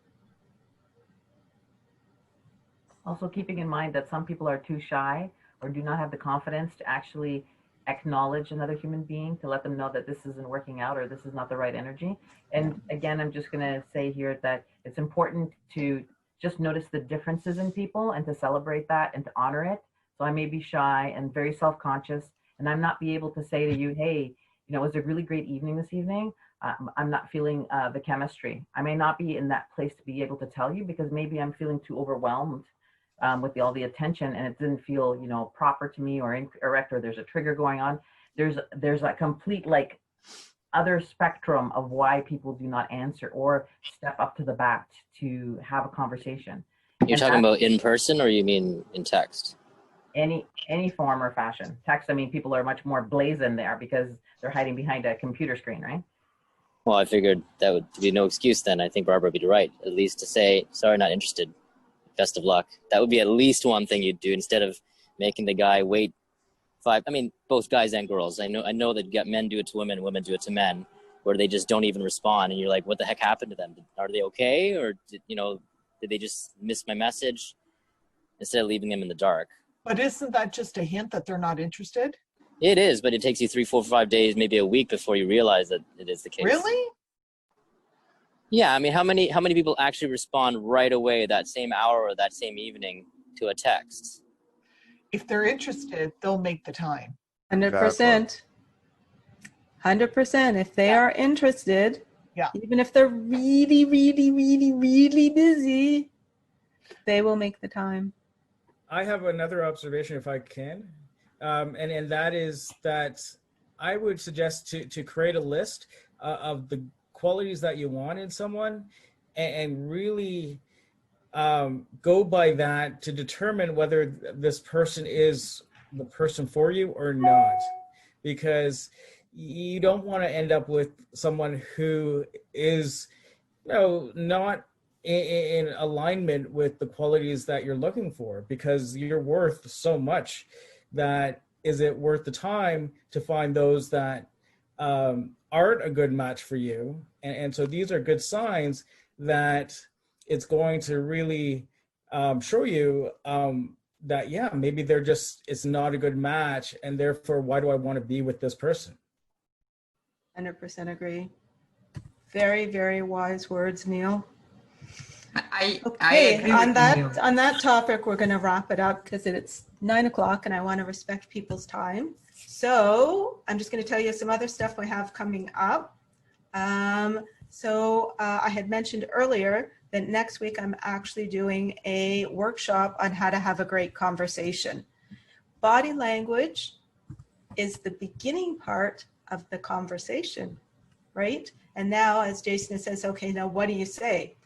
Speaker 3: Also keeping in mind that some people are too shy or do not have the confidence to actually acknowledge another human being, to let them know that this isn't working out or this is not the right energy. And again, I'm just going to say here that it's important to just notice the differences in people and to celebrate that and to honor it. So I may be shy and very self-conscious, and I'm not be able to say to you, hey, you know, it was a really great evening this evening. I'm not feeling the chemistry. I may not be in that place to be able to tell you because maybe I'm feeling too overwhelmed with all the attention, and it didn't feel, you know, proper to me or incorrect, or there's a trigger going on. There's a complete like other spectrum of why people do not answer or step up to the bat to have a conversation.
Speaker 9: You're talking about in person, or you mean in text?
Speaker 3: Any form or fashion. Text, I mean, people are much more blazing there because they're hiding behind a computer screen, right?
Speaker 9: Well, I figured that would be no excuse then. I think Barbara would be right. At least to say, sorry, not interested. Best of luck. That would be at least one thing you'd do instead of making the guy wait 5. I mean, both guys and girls. I know that men do it to women, women do it to men, where they just don't even respond. And you're like, what the heck happened to them? Are they okay? Or did they just miss my message? Instead of leaving them in the dark.
Speaker 12: But isn't that just a hint that they're not interested?
Speaker 9: It is, but it takes you 3, 4, 5 days, maybe a week before you realize that it is the case.
Speaker 12: Really?
Speaker 9: Yeah, I mean, how many people actually respond right away that same hour or that same evening to a text?
Speaker 12: If they're interested, they'll make the time.
Speaker 1: 100%. 100%. If they are interested,
Speaker 12: yeah,
Speaker 1: even if they're really, really, really, really busy, they will make the time.
Speaker 14: I have another observation, if I can, and that is that I would suggest to create a list of the qualities that you want in someone, and really go by that to determine whether this person is the person for you or not, because you don't want to end up with someone who is, not in alignment with the qualities that you're looking for, because you're worth so much that is it worth the time to find those that aren't a good match for you. And so these are good signs that it's going to really show you that, yeah, maybe it's not a good match, and therefore, why do I want to be with this person?
Speaker 1: 100% agree. Very, very wise words, Neil.
Speaker 7: I agree
Speaker 1: on
Speaker 7: with you.
Speaker 1: that topic, we're going to wrap it up because it's 9 o'clock and I want to respect people's time. So I'm just going to tell you some other stuff we have coming up. I had mentioned earlier that next week I'm actually doing a workshop on how to have a great conversation. Body language is the beginning part of the conversation, right? And now, as Jason says, okay, now what do you say?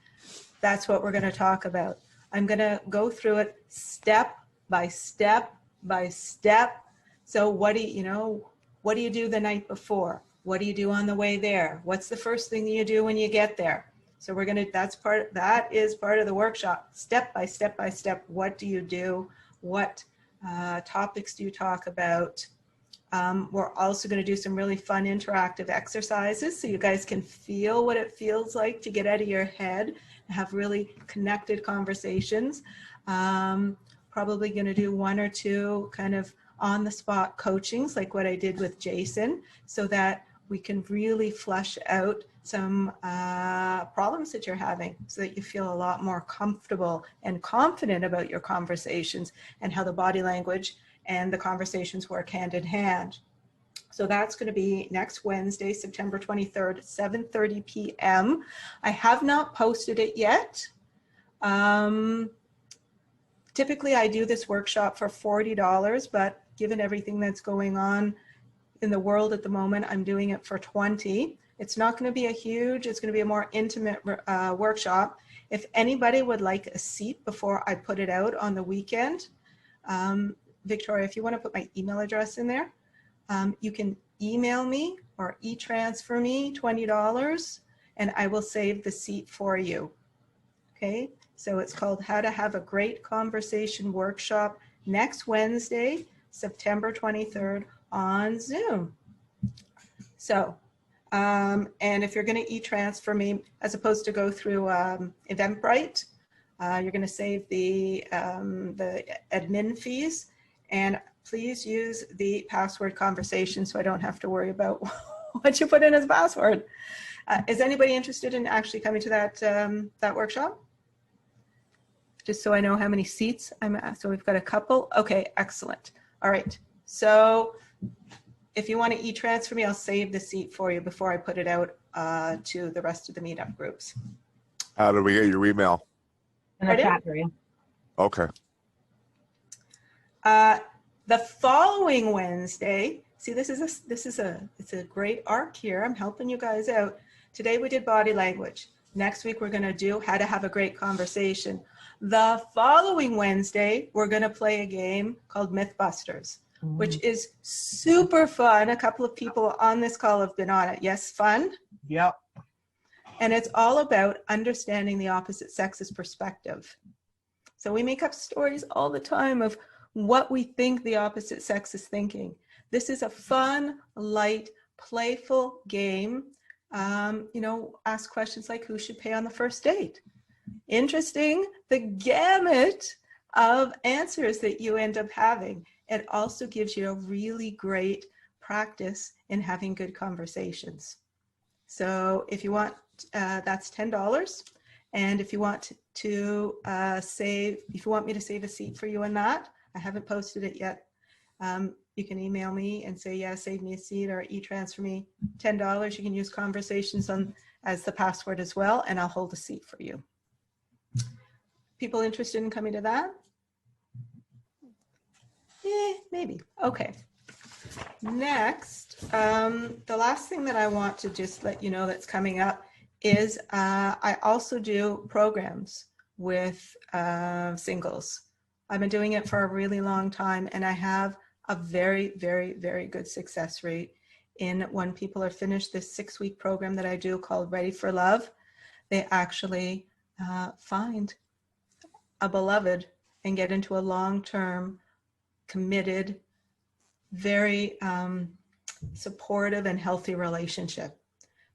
Speaker 1: That's what we're going to talk about. I'm going to go through it step by step by step. So what do you do the night before? What do you do on the way there? What's the first thing you do when you get there? So that is part of the workshop, step by step by step. What do you do? What topics do you talk about? We're also going to do some really fun interactive exercises so you guys can feel what it feels like to get out of your head and have really connected conversations. Probably going to do 1 or 2 kind of on-the-spot coachings like what I did with Jason, so that we can really flesh out some problems that you're having, so that you feel a lot more comfortable and confident about your conversations and how the body language and the conversations work hand in hand. So that's going to be next Wednesday, September 23rd, 7:30 p.m. I have not posted it yet. Typically, I do this workshop for $40, but given everything that's going on in the world at the moment, I'm doing it for $20. It's not going to be a huge, it's going to be a more intimate workshop. If anybody would like a seat before I put it out on the weekend, Victoria, if you want to put my email address in there, you can email me or e-transfer me $20 and I will save the seat for you. Okay, so it's called How to Have a Great Conversation Workshop next Wednesday, September 23rd on Zoom. So, and if you're going to e-transfer me, as opposed to go through Eventbrite, you're going to save the admin fees, and please use the password conversation so I don't have to worry about what you put in as password. Is anybody interested in actually coming to that workshop? Just so I know how many seats I'm at. So we've got a couple. Okay, excellent. All right. So if you want to e-transfer me, I'll save the seat for you before I put it out to the rest of the meetup groups.
Speaker 8: How do we get your email?
Speaker 3: In the chat area.
Speaker 8: Okay.
Speaker 1: The following Wednesday, see, it's a great arc here. I'm helping you guys out. Today we did body language. Next week we're going to do how to have a great conversation. The following Wednesday we're going to play a game called Mythbusters, which is super fun. A couple of people on this call have been on it. Yes, fun?
Speaker 12: Yep.
Speaker 1: And it's all about understanding the opposite sex's perspective. So we make up stories all the time of what we think the opposite sex is thinking. This is a fun, light, playful game. You know, ask questions like, who should pay on the first date? Interesting, the gamut of answers that you end up having. It also gives you a really great practice in having good conversations. So if you want, that's $10. And if you want to if you want me to save a seat for you on that, I haven't posted it yet. You can email me and say, yeah, save me a seat, or e-transfer me $10. You can use conversations as the password as well, and I'll hold a seat for you. People interested in coming to that? Maybe. Okay. Next, the last thing that I want to just let you know that's coming up is I also do programs with singles. I've been doing it for a really long time, and I have a very, very, very good success rate in when people are finished this 6-week program that I do called Ready for Love. They actually find a beloved and get into a long-term, committed, very supportive and healthy relationship.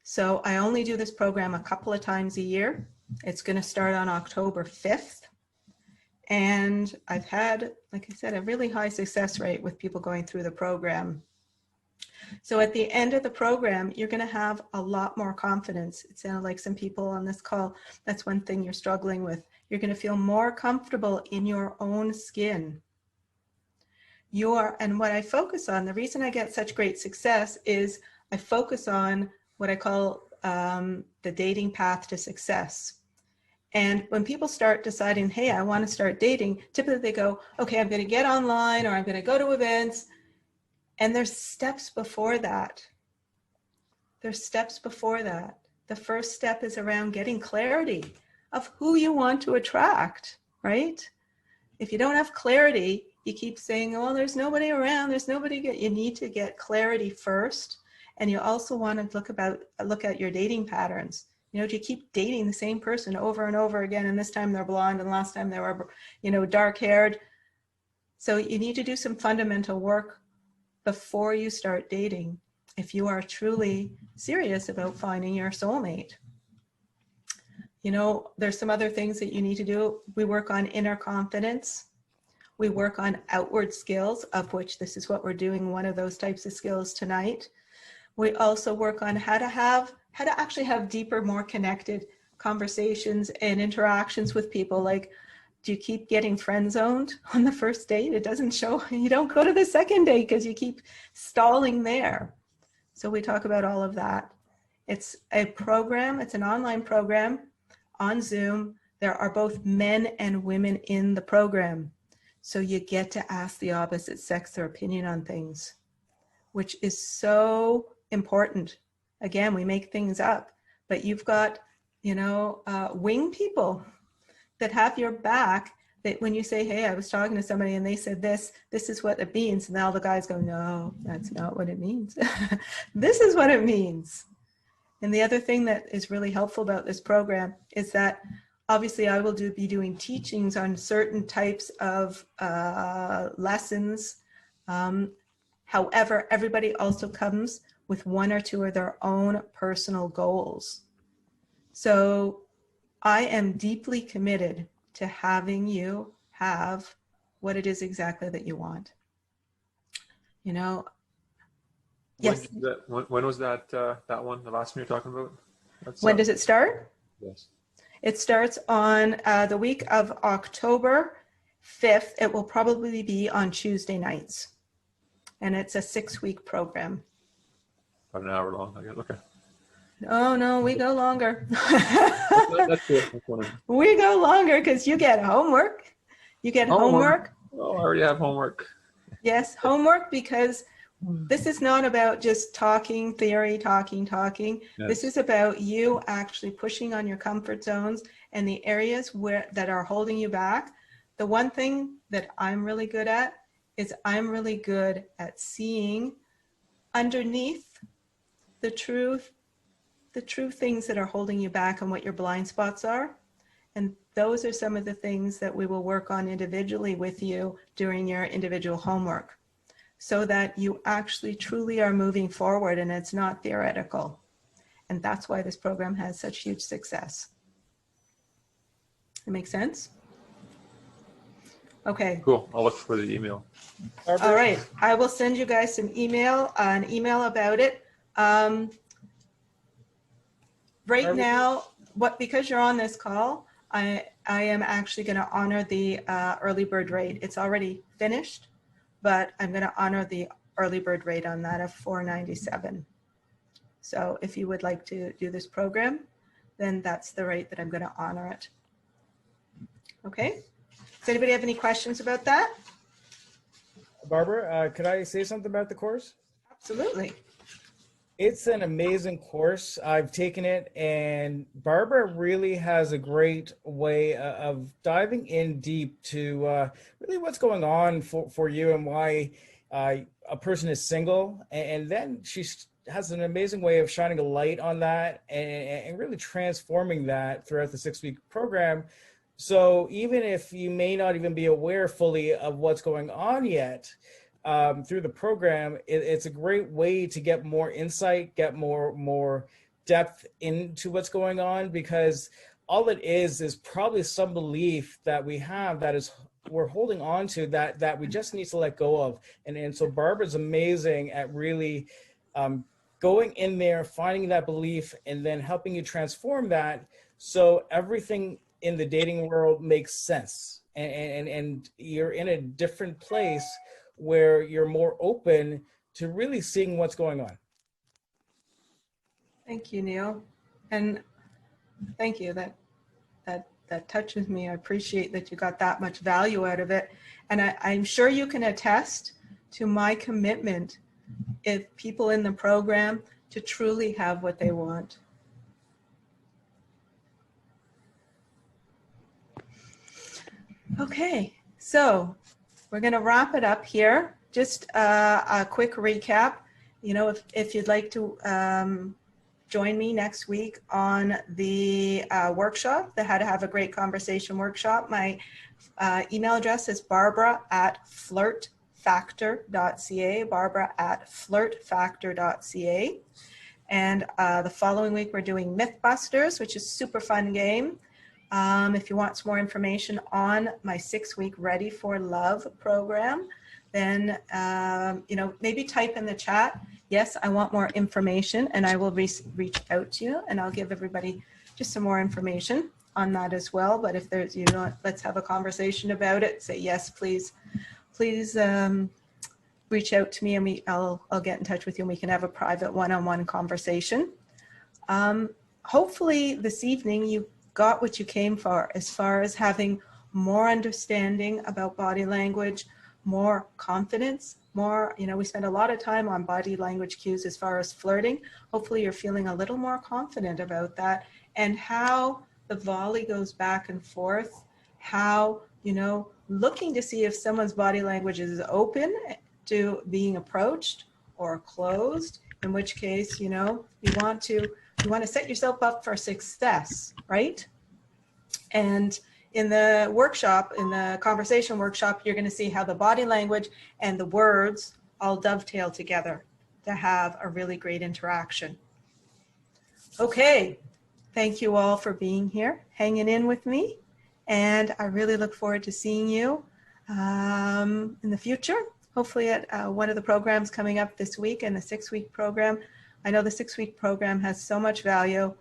Speaker 1: So I only do this program a couple of times a year. It's going to start on October 5th. And I've had, like I said, a really high success rate with people going through the program. So at the end of the program, you're going to have a lot more confidence. It sounded like some people on this call, that's one thing you're struggling with. You're going to feel more comfortable in your own skin. And what I focus on, the reason I get such great success is I focus on what I call the dating path to success. And when people start deciding, hey, I want to start dating, typically they go, okay, I'm going to get online, or I'm going to go to events. And there's steps before that. There's steps before that. The first step is around getting clarity of who you want to attract, right? If you don't have clarity, you keep saying, oh, there's nobody around, there's nobody. You need to get clarity first. And you also want to look at your dating patterns. You know, do you keep dating the same person over and over again, and this time they're blonde, and last time they were, you know, dark haired? So you need to do some fundamental work before you start dating, if you are truly serious about finding your soulmate. You know, there's some other things that you need to do. We work on inner confidence. We work on outward skills, of which this is what we're doing, one of those types of skills tonight. We also work on how to actually have deeper, more connected conversations and interactions with people. Like, do you keep getting friend zoned on the first date? It doesn't show. You don't go to the second date because you keep stalling there. So we talk about all of that. It's a program. It's an online program on Zoom. There are both men and women in the program. So you get to ask the opposite sex their opinion on things, which is so important. Again, we make things up, but you've got, wing people that have your back, that when you say, hey, I was talking to somebody and they said this is what it means. And now the guys go, no, that's not what it means. This is what it means. And the other thing that is really helpful about this program is that obviously I will be doing teachings on certain types of lessons. However, everybody also comes with one or two of their own personal goals. So I am deeply committed to having you have what it is exactly that you want. Yes.
Speaker 4: When was that that one, the last one you're talking about?
Speaker 1: When does it start?
Speaker 4: Yes.
Speaker 1: It starts on the week of October 5th. It will probably be on Tuesday nights. And it's a 6-week program.
Speaker 4: About an hour long, I guess. Okay.
Speaker 1: Oh, no, we go longer.
Speaker 4: That's good.
Speaker 1: We go longer because you get homework. You get homework.
Speaker 4: Oh, I already have homework.
Speaker 1: Yes, homework, because this is not about just talking theory, talking. Yes. This is about you actually pushing on your comfort zones and the areas that are holding you back. The one thing that I'm really good at is I'm really good at seeing underneath the true things that are holding you back and what your blind spots are. And those are some of the things that we will work on individually with you during your individual homework, so that you actually truly are moving forward and it's not theoretical. And that's why this program has such huge success. It makes sense? Okay.
Speaker 4: Cool. I'll look for the email.
Speaker 1: All right. I will send you guys an email about it. Right now, because you're on this call, I am actually going to honor the early bird rate. It's already finished, but I'm going to honor the early bird rate on that of $497. So if you would like to do this program, then that's the rate that I'm going to honor it. Okay. Does anybody have any questions about that?
Speaker 14: Barbara, could I say something about the course?
Speaker 1: Absolutely.
Speaker 14: It's an amazing course. I've taken it, and Barbara really has a great way of diving in deep to really what's going on for you and why a person is single. And then she has an amazing way of shining a light on that and really transforming that throughout the 6-week program. So even if you may not even be aware fully of what's going on yet, through the program, it's a great way to get more insight, get more depth into what's going on, because all it is probably some belief that we have that we're holding on to that we just need to let go of. And so Barbara's amazing at really going in there, finding that belief, and then helping you transform that so everything in the dating world makes sense, and you're in a different place where you're more open to really seeing what's going on.
Speaker 1: Thank you, Neil. And thank you. That touches me. I appreciate that you got that much value out of it. And I'm sure you can attest to my commitment if people in the program to truly have what they want. Okay, so we're going to wrap it up here. Just a quick recap. If you'd like to join me next week on the workshop, the How to Have a Great Conversation workshop, my email address is barbara@FlirtFactor.ca. FlirtFactor.ca, Barbara at FlirtFactor.ca. And the following week, we're doing Mythbusters, which is a super fun game. If you want some more information on my 6-week Ready for Love program, then, maybe type in the chat, yes, I want more information, and I will reach out to you, and I'll give everybody just some more information on that as well. But if there's, let's have a conversation about it. Say, yes, please reach out to me, and I'll get in touch with you, and we can have a private one-on-one conversation. Hopefully this evening you got what you came for, as far as having more understanding about body language, more confidence, more, we spend a lot of time on body language cues as far as flirting. Hopefully you're feeling a little more confident about that, and how the volley goes back and forth, how, looking to see if someone's body language is open to being approached or closed, in which case, you want to set yourself up for success, right? And in the workshop, in the conversation workshop, you're going to see how the body language and the words all dovetail together to have a really great interaction. Okay, thank you all for being here, hanging in with me, and I really look forward to seeing you in the future, hopefully at one of the programs coming up this week, and the 6-week program. I know the 6-week program has so much value.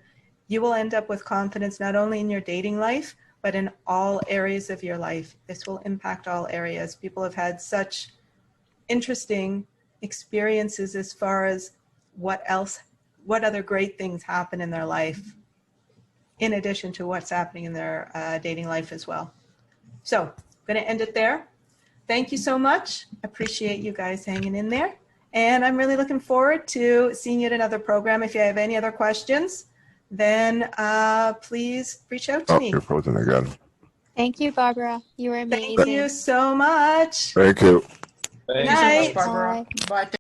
Speaker 1: You will end up with confidence not only in your dating life, but in all areas of your life. This will impact all areas. People have had such interesting experiences as far as what other great things happen in their life, in addition to what's happening in their dating life as well. So I'm going to end it there. Thank you so much. Appreciate you guys hanging in there. And I'm really looking forward to seeing you at another program. If you have any other questions, then please reach out to me.
Speaker 8: You're frozen again.
Speaker 13: Thank you, Barbara. You were amazing.
Speaker 1: Thank you so much.
Speaker 8: Thank you.
Speaker 1: Good night.
Speaker 7: Barbara. Bye.